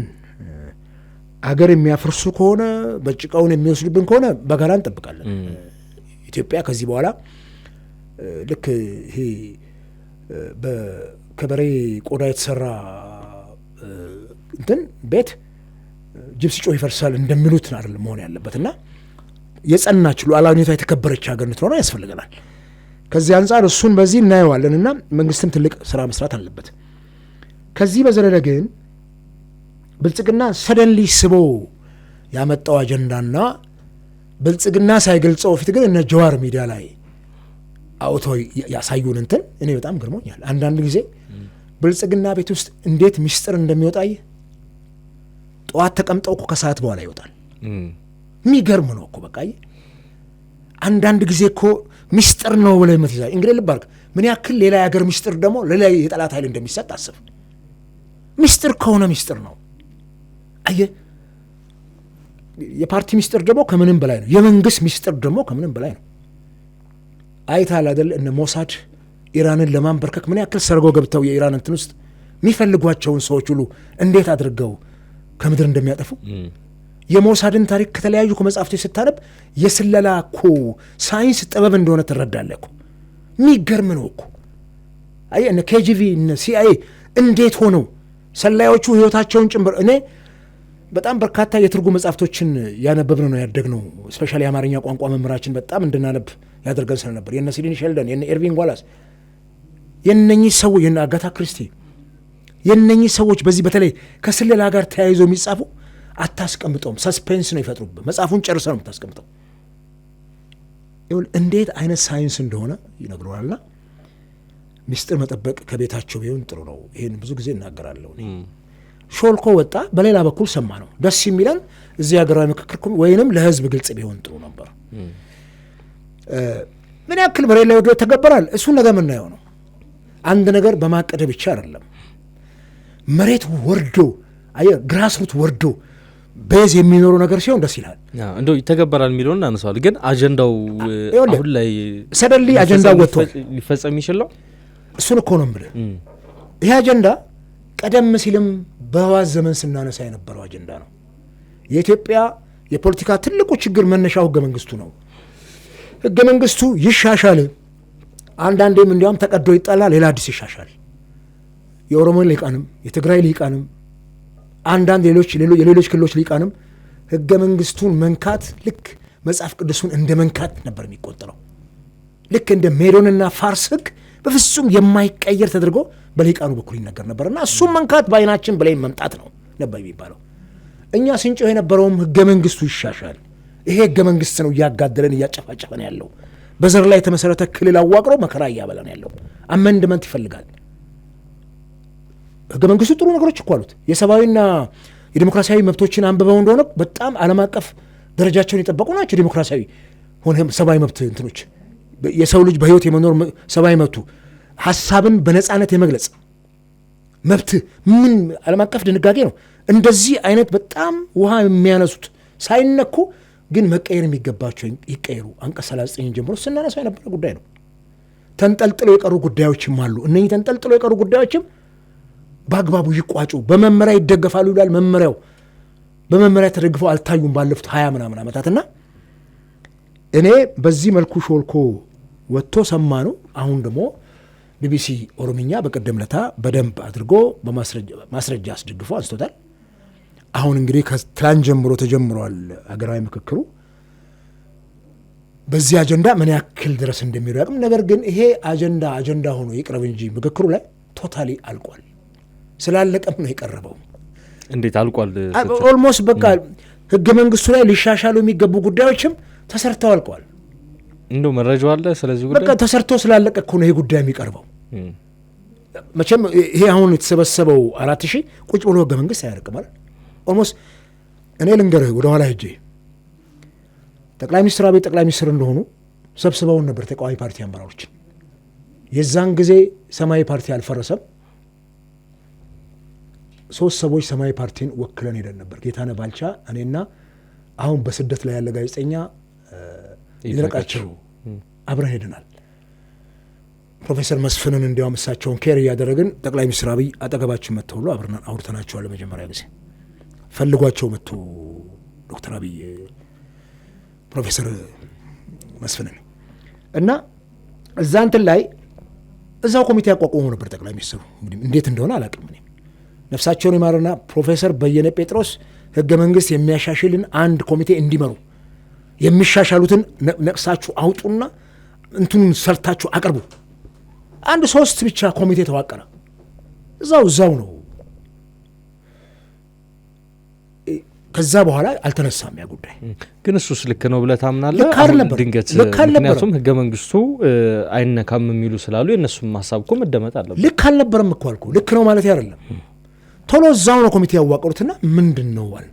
አገር የሚያፈርሱ ከሆነ በጭቃውን የሚወስዱብን ከሆነ በጋራ እንጠብቃለን። ኢትዮጵያ ከዚህ በኋላ ልክ ይሄ በከበሬ ቆዳ የተሰራ እንትን ቤት ጅብ ሲጮህ ይፈርሳል እንደሚሉት አይደለም መሆን ያለበትና የጸናች ሉዓላዊነቷ የተከበረች ሀገር እንድትሆን ያስፈልገናል። ከዚህ አንጻር እሱን በዚህ እናየዋለንና መንግስትም ትልቅ ስራ መስራት አለበት። ከዚህ በዘለለ ግን ብልጽግና ሰደንሊ ስቦ ያመጣው አጀንዳና ብልጽግና ሳይገልጸው ፊት ግን እነ ጀዋር ሚዲያ ላይ አውጥተው ያሳዩን እንትን እኔ በጣም ገርሞኛል። አንዳንድ ጊዜ ብልጽግና ቤት ውስጥ እንዴት ሚስጥር እንደሚወጣ ጠዋት ተቀምጠው እኮ ከሰዓት በኋላ ይወጣል። የሚገርም ነው እኮ በቃ አንዳንድ ጊዜ እኮ ሚስጥር ነው ብለህ የምትይዛል። እንግዲህ ልብ አድርግ ምን ያክል ሌላ የሀገር ሚስጥር ደግሞ ሌላ የጠላት ኃይል እንደሚሰጥ አስብ። ሚስጥር ከሆነ ሚስጥር ነው። አየህ የፓርቲ ሚስጥር ደግሞ ከምንም በላይ ነው። የመንግስት ሚስጥር ደግሞ ከምንም በላይ ነው። አይታል አይደል እነ ሞሳድ ኢራንን ለማንበርከክ ምን ያክል ሰርጎ ገብተው የኢራን እንትን ውስጥ የሚፈልጓቸውን ሰዎች ሁሉ እንዴት አድርገው ከምድር እንደሚያጠፉ የሞሳድን ታሪክ ከተለያዩ መጽሐፍቶች ስታነብ የስለላ እኮ ሳይንስ ጥበብ እንደሆነ ትረዳለህ እኮ። የሚገርም ነው እኮ። አይ እነ ኬጂቪ እነ ሲአይኤ እንዴት ሆነው ሰላዮቹ ህይወታቸውን ጭምር እኔ በጣም በርካታ የትርጉም መጽሐፍቶችን ያነበብን ነው ያደግነው። ስፔሻሊ የአማርኛ ቋንቋ መምህራችን በጣም እንድናነብ ያደርገን ስለነበር የነ ሲድኒ ሼልደን የነ ኤርቪንግ ዋላስ የነኚህ ሰዎች የነ አጋታ ክሪስቲ የነኚህ ሰዎች በዚህ በተለይ ከስለላ ጋር ተያይዘው የሚጻፉ አታስቀምጠውም። ሰስፔንስ ነው ይፈጥሩብህ። መጽሐፉን ጨርሰህ ነው የምታስቀምጠው። እንዴት አይነት ሳይንስ እንደሆነ ይነግሩናልና ሚስጥር መጠበቅ ከቤታቸው ቢሆን ጥሩ ነው። ይህን ብዙ ጊዜ እናገራለሁ። ሾልኮ ወጣ፣ በሌላ በኩል ሰማ ነው ደስ የሚለን እዚህ ሀገራዊ ምክክር ወይንም ለህዝብ ግልጽ ቢሆን ጥሩ ነበር። ምን ያክል መሬት ላይ ወዶ ተገበራል እሱን ነገር የምናየው ነው። አንድ ነገር በማቀደ ብቻ አይደለም፣ መሬት ወርዶ ግራስሩት ወርዶ ቤዝ የሚኖረው ነገር ሲሆን ደስ ይላል። እንደው ይተገበራል የሚለውን እናነሳዋል። ግን አጀንዳው አሁን ላይ ሰደሊ አጀንዳው ወጥቶ ሊፈጸም ይችላል። እሱን እኮ ነው የምልህ። ይህ አጀንዳ ቀደም ሲልም በህወሓት ዘመን ስናነሳ የነበረው አጀንዳ ነው። የኢትዮጵያ የፖለቲካ ትልቁ ችግር መነሻው ህገ መንግስቱ ነው። ህገ መንግስቱ ይሻሻል፣ አንዳንዴም እንዲያውም ተቀዶ ይጣላል፣ ሌላ አዲስ ይሻሻል። የኦሮሞ ሊቃንም የትግራይ ሊቃንም አንዳንድ የሌሎች ክልሎች ሊቃንም ህገ መንግስቱን መንካት ልክ መጽሐፍ ቅዱሱን እንደ መንካት ነበር የሚቆጠረው። ልክ እንደ ሜዶንና ፋርስ ህግ በፍጹም የማይቀየር ተደርጎ በሊቃኑ በኩል ይነገር ነበርና እሱም መንካት በአይናችን በላይ መምጣት ነው ነበር የሚባለው። እኛ ስንጮህ የነበረውም ህገ መንግስቱ ይሻሻል። ይሄ ህገ መንግስት ነው እያጋደለን እያጨፋጨፈን ያለው። በዘር ላይ የተመሰረተ ክልል አዋቅሮ መከራ እያበላን ያለው። አመንድመንት ይፈልጋል። ህገ መንግስቱ ጥሩ ነገሮች እኮ አሉት። የሰብአዊና የዲሞክራሲያዊ መብቶችን አንብበው እንደሆነ በጣም ዓለም አቀፍ ደረጃቸውን የጠበቁ ናቸው። ዲሞክራሲያዊ ሆነ ሰብአዊ መብት እንትኖች የሰው ልጅ በህይወት የመኖር ሰብአዊ መብቱ፣ ሀሳብን በነጻነት የመግለጽ መብት ምን ዓለም አቀፍ ድንጋጌ ነው። እንደዚህ አይነት በጣም ውሃ የሚያነሱት ሳይነኩ ግን መቀየር የሚገባቸው ይቀየሩ። አንቀጽ 39 ጀምሮ ስናነሳው የነበረ ጉዳይ ነው። ተንጠልጥለው የቀሩ ጉዳዮችም አሉ። እነኚህ ተንጠልጥለው የቀሩ ጉዳዮችም በአግባቡ ይቋጩ፣ በመመሪያ ይደገፋሉ ይላል መመሪያው። በመመሪያ ተደግፈው አልታዩም ባለፉት 20 ምናምን ዓመታትና እኔ በዚህ መልኩ ሾልኮ ወጥቶ ሰማ ነው። አሁን ደግሞ ቢቢሲ ኦሮምኛ በቀደም ለታ በደንብ አድርጎ በማስረጃ አስደግፎ አንስቶታል። አሁን እንግዲህ ከትላንት ጀምሮ ተጀምሯል ሀገራዊ ምክክሩ። በዚህ አጀንዳ ምን ያክል ድረስ እንደሚሄዱ ያቅም። ነገር ግን ይሄ አጀንዳ ሆኖ ይቅረብ እንጂ ምክክሩ ላይ ቶታሊ አልቋል። ስላለቀም ነው የቀረበው። እንዴት አልቋል? ኦልሞስት በቃ ህገ መንግስቱ ላይ ሊሻሻሉ የሚገቡ ጉዳዮችም ተሰርተው አልቋል። እንደው መረጃው አለ ስለዚህ ጉዳይ በቃ ተሰርቶ ስላለቀ እኮ ነው ይሄ ጉዳይ የሚቀርበው። መቼም ይሄ አሁን የተሰበሰበው 4000 ቁጭ ብሎ ህገ መንግስት አያርቅም አይደል? ኦልሞስት እኔ ልንገርህ ወደ ኋላ ሄጄ ጠቅላይ ሚኒስትር አብይ ጠቅላይ ሚኒስትር እንደሆኑ ሰብስበውን ነበር ተቃዋሚ ፓርቲ አመራሮችን። የዛን ጊዜ ሰማያዊ ፓርቲ አልፈረሰም። 3 ሰዎች ሰማያዊ ፓርቲን ወክለን ሄደን ነበር። ጌታነህ ባልቻ፣ እኔና አሁን በስደት ላይ ያለ ጋዜጠኛ ይድነቃቸው አብረን ሄደናል። ፕሮፌሰር መስፍንን እንዲያውም እሳቸውን ኬር እያደረግን ጠቅላይ ሚኒስትር አብይ አጠገባችን መጥተው ሁሉ አብረን አውርተናቸዋል። ለመጀመሪያ ጊዜ ፈልጓቸው መጥቶ ዶክተር አብይ ፕሮፌሰር መስፍንን እና እዛ እንትን ላይ እዛው ኮሚቴ ያቋቋሙ ነበር ጠቅላይ ሚኒስትሩ። እንዴት እንደሆነ አላውቅም። እኔም ነፍሳቸውን ይማርና ፕሮፌሰር በየነ ጴጥሮስ ህገ መንግስት የሚያሻሽልን አንድ ኮሚቴ እንዲመሩ የሚሻሻሉትን ነቅሳችሁ አውጡና እንትኑን ሰርታችሁ አቅርቡ። 1-3 ብቻ ኮሚቴ ተዋቀረ። እዛው ነው። ከዛ በኋላ አልተነሳም ያ ጉዳይ። ግን እሱስ ልክ ነው ብለህ ታምናለህ? ድንገት ምክንያቱም ህገ መንግስቱ አይነካም የሚሉ ስላሉ የእነሱም ሀሳብ እኮ መደመጥ አለበት። ልክ አልነበረም እኮ አልኩ። ልክ ነው ማለት አይደለም። ቶሎ እዛው ነው ኮሚቴ ያዋቀሩትና ምንድን ነው ዋል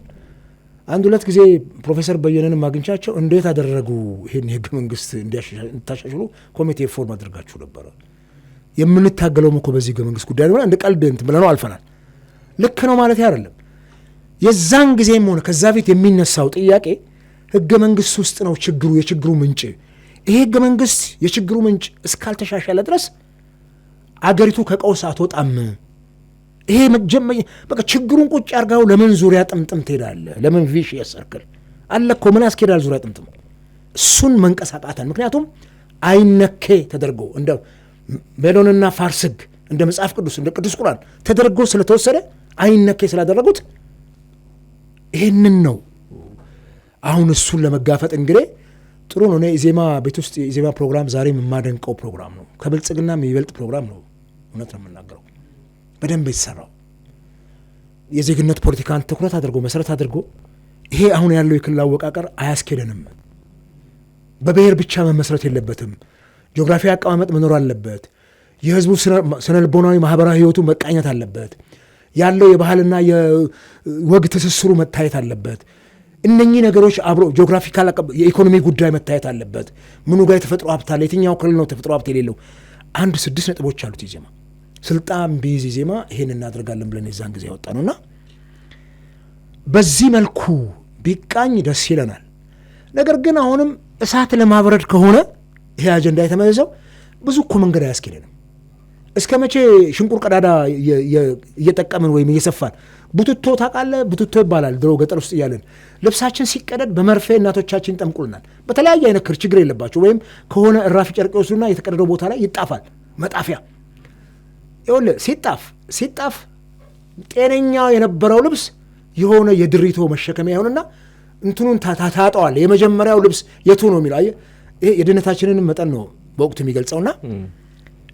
1-2 ጊዜ ፕሮፌሰር በየነንም አግኝቻቸው እንዴት አደረጉ ይሄን የህገ መንግስት እንድታሻሽሉ ኮሚቴ ፎርም አድርጋችሁ ነበረ። የምንታገለውም እኮ በዚህ ህገ መንግስት ጉዳይ ነው። እንደ ቀልድ እንትን ብለነው አልፈናል። ልክ ነው ማለት አይደለም። የዛን ጊዜም ሆነ ከዛ ፊት የሚነሳው ጥያቄ ህገ መንግስት ውስጥ ነው ችግሩ፣ የችግሩ ምንጭ። ይሄ ህገ መንግስት የችግሩ ምንጭ እስካልተሻሻለ ድረስ አገሪቱ ከቀውስ አትወጣም። ይሄ በቃ ችግሩን ቁጭ አርጋው ለምን ዙሪያ ጥምጥም ትሄዳለህ? ለምን ቪሽ ያሰርክል አለኮ ምን ያስኬዳል ዙሪያ ጥምጥም? እሱን መንቀሳቃተን። ምክንያቱም አይነኬ ተደርጎ እንደ ሜሎንና ፋርስ ህግ እንደ መጽሐፍ ቅዱስ እንደ ቅዱስ ቁርአን ተደርጎ ስለተወሰደ አይነኬ ስላደረጉት ይሄንን ነው አሁን እሱን ለመጋፈጥ እንግዲህ ጥሩ ነው። እኔ ኢዜማ ቤት ውስጥ የኢዜማ ፕሮግራም ዛሬም የማደንቀው ፕሮግራም ነው። ከብልጽግና የሚበልጥ ፕሮግራም ነው። እውነት ነው የምናገረው። በደንብ የተሰራው የዜግነት ፖለቲካን ትኩረት አድርጎ መሰረት አድርጎ ይሄ አሁን ያለው የክልል አወቃቀር አያስኬደንም። በብሔር ብቻ መመስረት የለበትም። ጂኦግራፊ አቀማመጥ መኖር አለበት። የህዝቡ ስነልቦናዊ ማህበራዊ ህይወቱ መቃኘት አለበት። ያለው የባህልና የወግ ትስስሩ መታየት አለበት። እነኚህ ነገሮች አብሮ ጂኦግራፊካል የኢኮኖሚ ጉዳይ መታየት አለበት። ምኑ ጋር የተፈጥሮ ሀብት አለ፣ የትኛው ክልል ነው ተፈጥሮ ሀብት የሌለው? 6 ነጥቦች አሉት ኢዜማ። ስልጣን ቢይዝ ኢዜማ ይሄን እናደርጋለን ብለን የዛን ጊዜ ያወጣ ነውና በዚህ መልኩ ቢቃኝ ደስ ይለናል። ነገር ግን አሁንም እሳት ለማብረድ ከሆነ ይሄ አጀንዳ የተመዘዘው ብዙ እኮ መንገድ አያስኬደንም። እስከ መቼ ሽንቁር ቀዳዳ እየጠቀምን ወይም እየሰፋን? ቡትቶ ታውቃለህ? ቡትቶ ይባላል ድሮ ገጠር ውስጥ እያለን ልብሳችን ሲቀደድ በመርፌ እናቶቻችን ጠምቁልናል። በተለያየ አይነት ችግር የለባቸው። ወይም ከሆነ እራፊ ጨርቅ ይወስዱና የተቀደደው ቦታ ላይ ይጣፋል። መጣፊያ ይኸውልህ፣ ሲጣፍ ጤነኛው የነበረው ልብስ የሆነ የድሪቶ መሸከሚያ ይሆንና እንትኑን ታጣዋል። የመጀመሪያው ልብስ የቱ ነው የሚለው አየህ። ይሄ የድህነታችንን መጠን ነው በወቅቱ የሚገልጸውና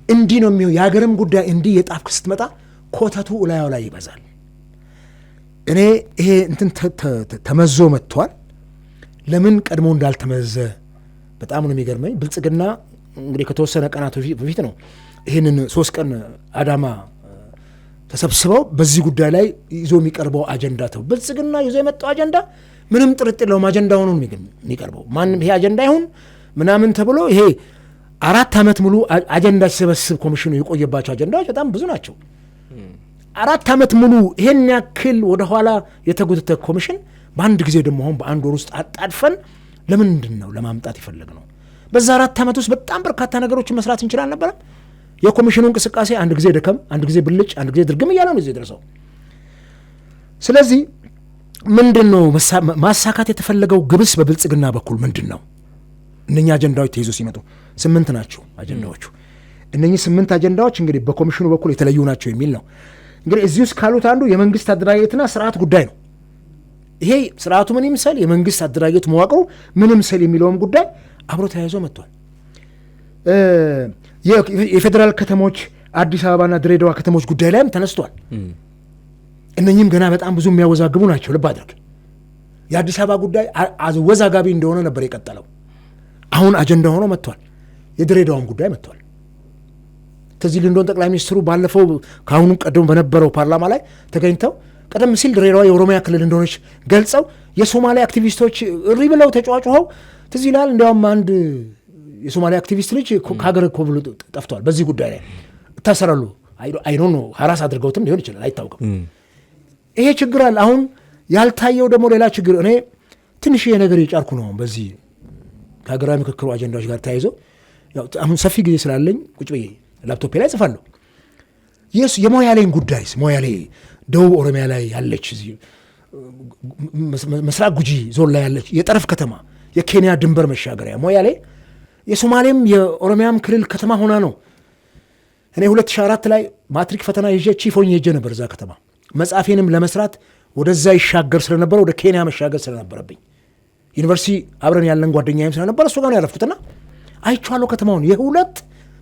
እንዲህ ነው የሚሆን። የሀገርም ጉዳይ እንዲህ የጣፍክ ስትመጣ ኮተቱ እላዩ ላይ ይበዛል። እኔ ይሄ እንትን ተመዞ መጥቷል። ለምን ቀድሞ እንዳልተመዘ በጣም ነው የሚገርመኝ። ብልጽግና እንግዲህ ከተወሰነ ቀናት በፊት ነው ይህንን 3 ቀን አዳማ ተሰብስበው በዚህ ጉዳይ ላይ ይዞ የሚቀርበው አጀንዳ ብልጽግና ይዞ የመጣው አጀንዳ ምንም ጥርጥር የለውም አጀንዳ ሆኖ የሚቀርበው። ማንም ይሄ አጀንዳ ይሁን ምናምን ተብሎ ይሄ 4 ዓመት ሙሉ አጀንዳ ሲሰበስብ ኮሚሽኑ የቆየባቸው አጀንዳዎች በጣም ብዙ ናቸው። 4 ዓመት ሙሉ ይሄን ያክል ወደኋላ የተጎተተ ኮሚሽን በአንድ ጊዜ ደግሞ አሁን በአንድ ወር ውስጥ አጣድፈን ለምንድን ነው ለማምጣት የፈለግ ነው? በዛ 4 ዓመት ውስጥ በጣም በርካታ ነገሮችን መስራት እንችል አልነበረም? የኮሚሽኑ እንቅስቃሴ አንድ ጊዜ ደከም፣ አንድ ጊዜ ብልጭ፣ አንድ ጊዜ ድርግም እያለ ነው እዚህ ደርሰው። ስለዚህ ምንድን ነው ማሳካት የተፈለገው ግብስ በብልጽግና በኩል ምንድን ነው? እነኛ አጀንዳዎች ተይዞ ሲመጡ 8 ናቸው አጀንዳዎቹ። እነኚህ 8 አጀንዳዎች እንግዲህ በኮሚሽኑ በኩል የተለዩ ናቸው የሚል ነው። እንግዲህ እዚህ ውስጥ ካሉት አንዱ የመንግስት አደራጀትና ስርዓት ጉዳይ ነው። ይሄ ስርዓቱ ምን ይምሰል፣ የመንግስት አደራጀት መዋቅሩ ምን ይምሰል የሚለውም ጉዳይ አብሮ ተያይዞ መጥቷል። የፌዴራል ከተሞች አዲስ አበባና ድሬዳዋ ከተሞች ጉዳይ ላይም ተነስቷል። እነኚህም ገና በጣም ብዙ የሚያወዛግቡ ናቸው። ልብ አድርግ። የአዲስ አበባ ጉዳይ አወዛጋቢ እንደሆነ ነበር የቀጠለው። አሁን አጀንዳ ሆኖ መጥቷል። የድሬዳዋም ጉዳይ መጥቷል። ከዚህ ልንዶን ጠቅላይ ሚኒስትሩ ባለፈው ከአሁኑ ቀደም በነበረው ፓርላማ ላይ ተገኝተው ቀደም ሲል ድሬዳዋ የኦሮሚያ ክልል እንደሆነች ገልጸው የሶማሊያ አክቲቪስቶች እሪ ብለው ተጫዋጭኸው ትዝ ይላል። እንዲያውም አንድ የሶማሊያ አክቲቪስት ልጅ ከሀገር እኮ ብሎ ጠፍቷል። በዚህ ጉዳይ ላይ እታሰራሉ። አይኖ ነው ሀራስ አድርገውትም ሊሆን ይችላል፣ አይታወቅም። ይሄ ችግር አለ። አሁን ያልታየው ደግሞ ሌላ ችግር። እኔ ትንሽዬ ነገር የጫርኩ ነው በዚህ ከሀገራዊ ምክክሩ አጀንዳዎች ጋር ተያይዘው። አሁን ሰፊ ጊዜ ስላለኝ ቁጭ ብዬ ላፕቶፔ ላይ ጽፋለሁ። የሞያሌን ጉዳይስ፣ ሞያሌ ደቡብ ኦሮሚያ ላይ ያለች ምስራቅ ጉጂ ዞን ላይ ያለች የጠረፍ ከተማ የኬንያ ድንበር መሻገሪያ ሞያሌ የሶማሌም የኦሮሚያም ክልል ከተማ ሆና ነው። እኔ 2004 ላይ ማትሪክ ፈተና ይዤ ቺፍ ሆኜ ሄጄ ነበር እዛ ከተማ። መጽሐፌንም ለመስራት ወደዛ ይሻገር ስለነበረ ወደ ኬንያ መሻገር ስለነበረብኝ ዩኒቨርሲቲ አብረን ያለን ጓደኛዬም ስለነበረ እሱ ጋር ነው ያረፍኩትና አይቼዋለሁ ከተማውን። የሁለት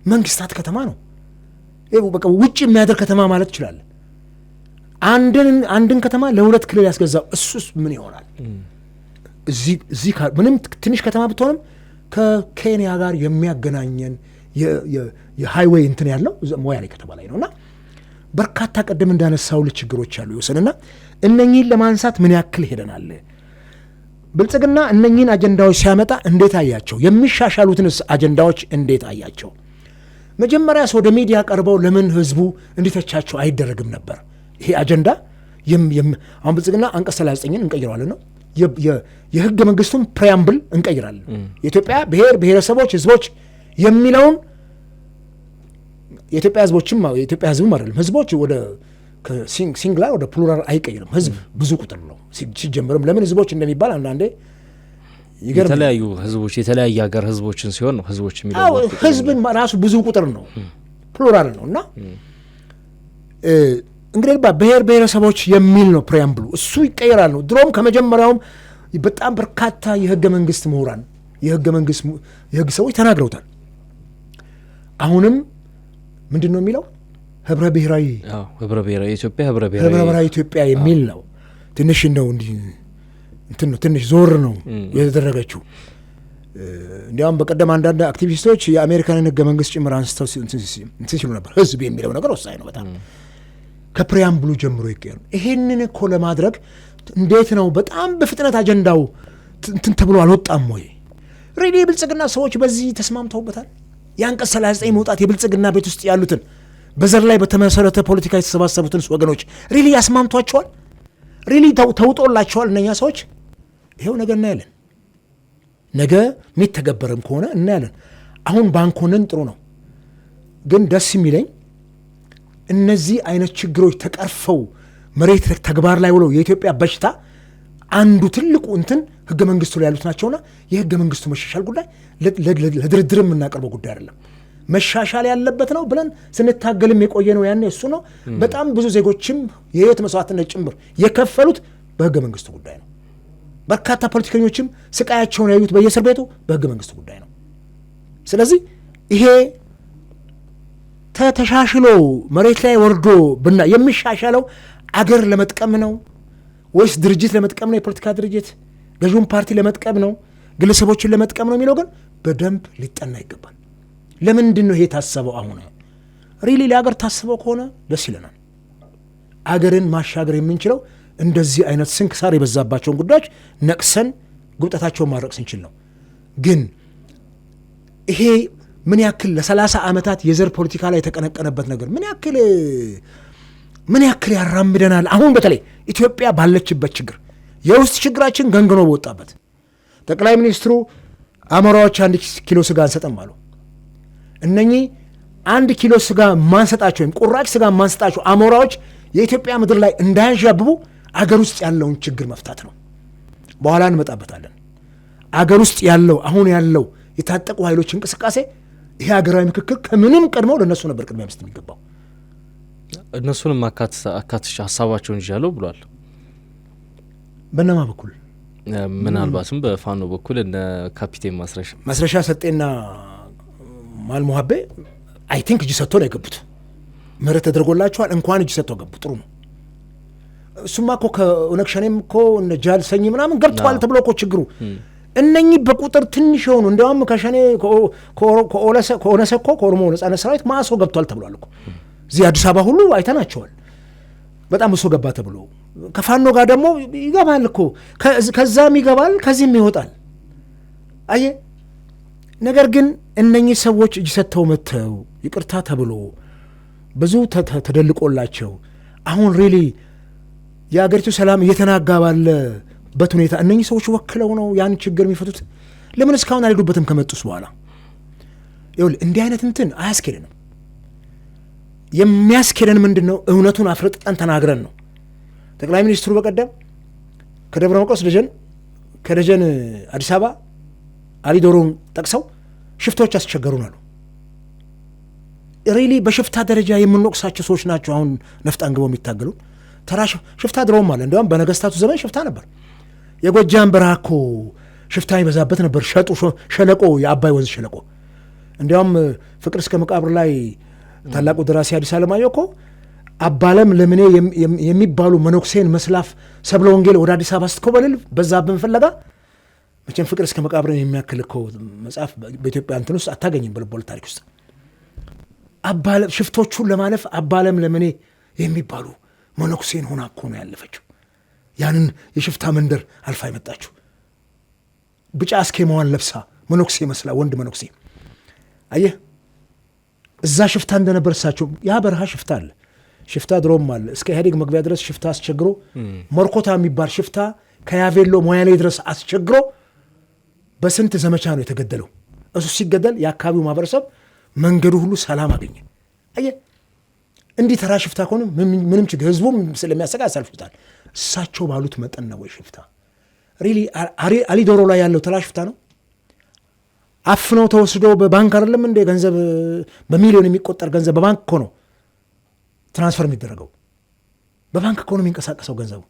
መንግስታት ከተማ ነው። በቃ ውጭ የሚያደር ከተማ ማለት ይችላል። አንድን ከተማ ለሁለት ክልል ያስገዛው እሱስ ምን ይሆናል? እዚህ ምንም ትንሽ ከተማ ብትሆንም ከኬንያ ጋር የሚያገናኘን የሃይዌይ እንትን ያለው ሞያሌ ከተማ ላይ ነውና በርካታ ቀደም እንዳነሳው ችግሮች አሉ ይወሰንና እነኚህን ለማንሳት ምን ያክል ሄደናል? ብልጽግና እነኚህን አጀንዳዎች ሲያመጣ እንዴት አያቸው? የሚሻሻሉትንስ አጀንዳዎች እንዴት አያቸው? መጀመሪያስ ወደ ሚዲያ ቀርበው ለምን ህዝቡ እንዲተቻቸው አይደረግም ነበር? ይሄ አጀንዳ አሁን ብልጽግና አንቀጽ 39ን እንቀይረዋለን ነው የህገ መንግስቱን ፕሪያምብል እንቀይራለን። የኢትዮጵያ ብሔር ብሔረሰቦች ህዝቦች የሚለውን የኢትዮጵያ ህዝቦችም የኢትዮጵያ ህዝብም አይደለም ህዝቦች ወደ ሲንግላር ወደ ፕሉራል አይቀይርም። ህዝብ ብዙ ቁጥር ነው ሲጀምርም። ለምን ህዝቦች እንደሚባል አንዳንዴ የተለያዩ ህዝቦች የተለያየ ሀገር ህዝቦችን ሲሆን ነው ህዝቦች የሚለው ህዝብን ራሱ ብዙ ቁጥር ነው ፕሉራል ነው። እና እንግዲህ ብሔር ብሔረሰቦች የሚል ነው ፕሪያምብሉ፣ እሱ ይቀየራል ነው። ድሮም ከመጀመሪያውም በጣም በርካታ የህገ መንግስት ምሁራን የህግ ሰዎች ተናግረውታል። አሁንም ምንድን ነው የሚለው ህብረ ብሔራዊ ኢትዮጵያ ህብረ ብሔራዊ ኢትዮጵያ የሚል ነው። ትንሽ ነው እንዲህ እንትን ነው ትንሽ ዞር ነው የተደረገችው። እንዲያውም በቀደም አንዳንድ አክቲቪስቶች የአሜሪካንን ህገ መንግስት ጭምር አንስተው እንትን ሲሉ ነበር። ህዝብ የሚለው ነገር ወሳኝ ነው በጣም ከፕሪያምብሉ ጀምሮ ይቀየር። ይሄንን እኮ ለማድረግ እንዴት ነው በጣም በፍጥነት አጀንዳው እንትን ተብሎ አልወጣም ወይ? ሬዲ የብልጽግና ሰዎች በዚህ ተስማምተውበታል። የአንቀጽ 39 መውጣት የብልጽግና ቤት ውስጥ ያሉትን በዘር ላይ በተመሰረተ ፖለቲካ የተሰባሰቡትን ወገኖች ሪሊ ያስማምቷቸዋል? ሪሊ ተውጦላቸዋል እነኛ ሰዎች? ይሄው ነገ እናያለን። ነገ የሚተገበርም ከሆነ እናያለን። አሁን ባንኮንን ጥሩ ነው፣ ግን ደስ የሚለኝ እነዚህ አይነት ችግሮች ተቀርፈው መሬት ተግባር ላይ ውለው የኢትዮጵያ በሽታ አንዱ ትልቁ እንትን ህገ መንግስቱ ላይ ያሉት ናቸውና የህገ መንግስቱ መሻሻል ጉዳይ ለድርድር የምናቀርበው ጉዳይ አይደለም። መሻሻል ያለበት ነው ብለን ስንታገልም የቆየ ነው። ያኔ እሱ ነው። በጣም ብዙ ዜጎችም የህይወት መስዋዕትነት ጭምር የከፈሉት በህገ መንግስቱ ጉዳይ ነው። በርካታ ፖለቲከኞችም ስቃያቸውን ያዩት በየእስር ቤቱ በህገ መንግስቱ ጉዳይ ነው። ስለዚህ ይሄ ተሻሽሎ መሬት ላይ ወርዶ የሚሻሻለው አገር ለመጥቀም ነው ወይስ ድርጅት ለመጥቀም ነው? የፖለቲካ ድርጅት ገዥውን ፓርቲ ለመጥቀም ነው? ግለሰቦችን ለመጥቀም ነው የሚለው ግን በደንብ ሊጠና ይገባል። ለምንድን ነው ይሄ ታሰበው? አሁን ሪሊ ለአገር ታስበው ከሆነ ደስ ይለናል። አገርን ማሻገር የምንችለው እንደዚህ አይነት ስንክሳር የበዛባቸውን ጉዳዮች ነቅሰን ጉብጠታቸውን ማድረቅ ስንችል ነው። ግን ይሄ ምን ያክል ለ30 ዓመታት የዘር ፖለቲካ ላይ የተቀነቀነበት ነገር ምን ያክል ያራምደናል። አሁን በተለይ ኢትዮጵያ ባለችበት ችግር የውስጥ ችግራችን ገንግኖ በወጣበት ጠቅላይ ሚኒስትሩ አማራዎች 1 ኪሎ ስጋ አንሰጠም አሉ። እነኚህ 1 ኪሎ ስጋ ማንሰጣቸው ወይም ቁራጭ ስጋ ማንሰጣቸው አሞራዎች የኢትዮጵያ ምድር ላይ እንዳያዣብቡ አገር ውስጥ ያለውን ችግር መፍታት ነው። በኋላ እንመጣበታለን። አገር ውስጥ ያለው አሁን ያለው የታጠቁ ኃይሎች እንቅስቃሴ ይሄ ሀገራዊ ምክክር ከምንም ቀድመው ለነሱ ነበር ቅድሚያ መስጠት የሚገባው። እነሱንም አካትሽ ሀሳባቸውን ይዣለሁ ብሏል። በነማ በኩል ምናልባትም በፋኖ በኩል እነ ካፒቴን ማስረሻ ሰጤና ማል ሙሀቤ አይ ቲንክ እጅ ሰጥቶ ነው የገቡት። ምህረት ተደርጎላቸዋል። እንኳን እጅ ሰጥቶ ገቡ። ጥሩ ነው። እሱማ እኮ ከኦነግ ሸኔም እኮ እነ ጃል ሰኝ ምናምን ገብተዋል ተብሎ እኮ ችግሩ እነኚህ በቁጥር ትንሽ የሆኑ እንዲያውም ከሸኔ ከኦነሰ እኮ ከኦሮሞ ነጻነት ሰራዊት ማሶ ገብቷል ተብሏል እኮ እዚህ አዲስ አበባ ሁሉ አይተናቸዋል። በጣም እሶ ገባ ተብሎ ከፋኖ ጋር ደግሞ ይገባል እኮ ከዛም ይገባል ከዚህም ይወጣል። አየ ነገር ግን እነኚህ ሰዎች እጅ ሰጥተው መጥተው ይቅርታ ተብሎ ብዙ ተደልቆላቸው አሁን ሪሊ የአገሪቱ ሰላም እየተናጋ ባለበት ሁኔታ እነኚህ ሰዎች ወክለው ነው ያን ችግር የሚፈቱት። ለምን እስካሁን አልሄዱበትም? ከመጡስ በኋላ ይኸውልህ እንዲህ አይነት እንትን አያስኬደንም። የሚያስኬደን ምንድን ነው? እውነቱን አፍርጠን ተናግረን ነው። ጠቅላይ ሚኒስትሩ በቀደም ከደብረ ማርቆስ ከደጀን አዲስ አበባ አሊዶሮን ጠቅሰው ሽፍቶች አስቸገሩን አሉ። ሪሊ በሽፍታ ደረጃ የምንወቅሳቸው ሰዎች ናቸው አሁን ነፍጥ አንግበው የሚታገሉን። ተራ ሽፍታ ድሮም አለ። እንዲያውም በነገስታቱ ዘመን ሽፍታ ነበር። የጎጃም በረሃ እኮ ሽፍታ ይበዛበት ነበር። ሸለቆ የአባይ ወንዝ ሸለቆ እንዲያውም ፍቅር እስከ መቃብር ላይ ታላቁ ደራሲ አዲስ አለማየሁ እኮ አባለም ለምኔ የሚባሉ መነኩሴን መስላፍ ሰብለ ወንጌል ወደ አዲስ አበባ ስትኮበልል በዛብን ፍለጋ መቼም ፍቅር እስከ መቃብርን የሚያክል እኮ መጽሐፍ በኢትዮጵያ እንትን ውስጥ አታገኝም በልቦለድ ታሪክ ውስጥ። ሽፍቶቹን ለማለፍ አባለም ለምኔ የሚባሉ መነኩሴን ሆና እኮ ነው ያለፈችው። ያንን የሽፍታ መንደር አልፋ የመጣችው ብጫ አስኬማዋን ለብሳ መነኩሴ መስላ ወንድ መነኩሴ። አየህ እዛ ሽፍታ እንደነበር እሳቸው ያ በረሃ ሽፍታ አለ። ሽፍታ ድሮም አለ። እስከ ኢህአዴግ መግቢያ ድረስ ሽፍታ አስቸግሮ መርኮታ የሚባል ሽፍታ ከያቬሎ ሞያሌ ድረስ አስቸግሮ በስንት ዘመቻ ነው የተገደለው። እሱ ሲገደል የአካባቢው ማህበረሰብ መንገዱ ሁሉ ሰላም አገኘ። አየህ እንዲህ ተራ ሽፍታ ከሆነ ምንም ችግር ህዝቡም ስለሚያሰጋ ያሳልፉታል። እሳቸው ባሉት መጠን ነው ወይ ሽፍታ ሪሊ አሊ ዶሮ ላይ ያለው ተራ ሽፍታ ነው። አፍነው ተወስዶ በባንክ አይደለም እንደ ገንዘብ በሚሊዮን የሚቆጠር ገንዘብ በባንክ እኮ ነው ትራንስፈር የሚደረገው፣ በባንክ እኮ ነው የሚንቀሳቀሰው ገንዘቡ።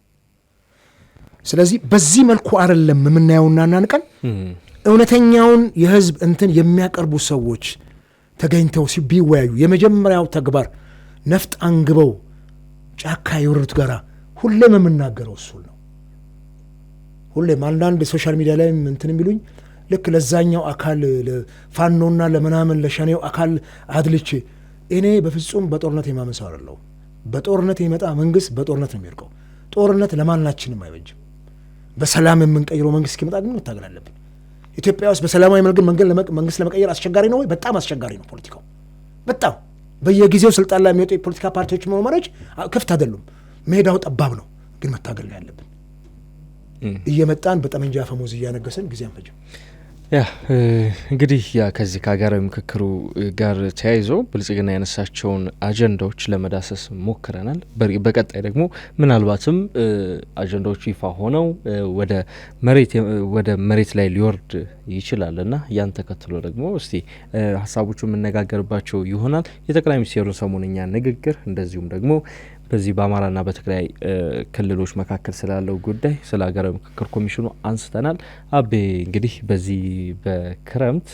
ስለዚህ በዚህ መልኩ አይደለም የምናየውና እናንቀን እውነተኛውን የህዝብ እንትን የሚያቀርቡ ሰዎች ተገኝተው ቢወያዩ የመጀመሪያው ተግባር ነፍጥ አንግበው ጫካ የወረዱት ጋራ ሁሌም የምናገረው እሱ ነው። ሁሌም አንዳንድ ሶሻል ሚዲያ ላይ እንትን የሚሉኝ ልክ ለዛኛው አካል ለፋኖና ለምናምን ለሸኔው አካል አድልቼ እኔ በፍጹም በጦርነት የማመን ሰው አይደለሁም። በጦርነት የመጣ መንግስት በጦርነት ነው የሚወድቀው። ጦርነት ለማናችንም አይበጅም። በሰላም የምንቀይረው መንግስት እስኪመጣ ግን መታገል አለብን። ኢትዮጵያ ውስጥ በሰላማዊ መንገድ መንግስት ለመቀየር አስቸጋሪ ነው ወይ? በጣም አስቸጋሪ ነው ፖለቲካው። በጣም በየጊዜው ስልጣን ላይ የሚወጡ የፖለቲካ ፓርቲዎች መመሪያዎች ክፍት አይደሉም። ሜዳው ጠባብ ነው። ግን መታገል ነው ያለብን። እየመጣን በጠመንጃ ፈሙዝ እያነገሰን ጊዜ አንፈጅም። ያ እንግዲህ ከዚህ ከሀገራዊ ምክክሩ ጋር ተያይዞ ብልጽግና ያነሳቸውን አጀንዳዎች ለመዳሰስ ሞክረናል። በቀጣይ ደግሞ ምናልባትም አጀንዳዎቹ ይፋ ሆነው ወደ መሬት ላይ ሊወርድ ይችላል እና ያን ተከትሎ ደግሞ እስቲ ሀሳቦቹ የምነጋገርባቸው ይሆናል። የጠቅላይ ሚኒስትሩን ሰሞንኛ ንግግር እንደዚሁም ደግሞ በዚህ በአማራና በትግራይ ክልሎች መካከል ስላለው ጉዳይ ስለ ሀገራዊ ምክክር ኮሚሽኑ አንስተናል። አቤ እንግዲህ በዚህ በክረምት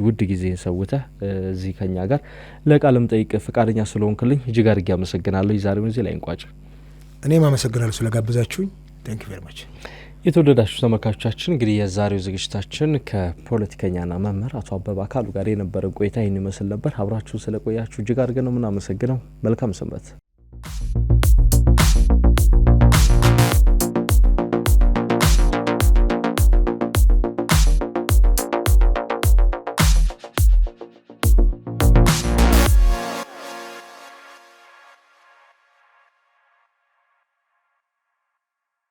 ውድ ጊዜ ሰውተህ እዚህ ከኛ ጋር ለቃለ መጠይቅ ፍቃደኛ ስለሆንክልኝ እጅግ አድርጌ አመሰግናለሁ። የዛሬውን እዚህ ላይ እንቋጭ። እኔም አመሰግናለሁ ስለጋበዛችሁኝ። ታንክ ዩ ቬሪ ማች። የተወደዳችሁ ተመልካቾቻችን እንግዲህ የዛሬው ዝግጅታችን ከፖለቲከኛና መምህር አቶ አበበ አካሉ ጋር የነበረን ቆይታ ይህን ይመስል ነበር። አብራችሁ ስለቆያችሁ እጅግ አድርገን ነው የምናመሰግነው። መልካም ሰንበት።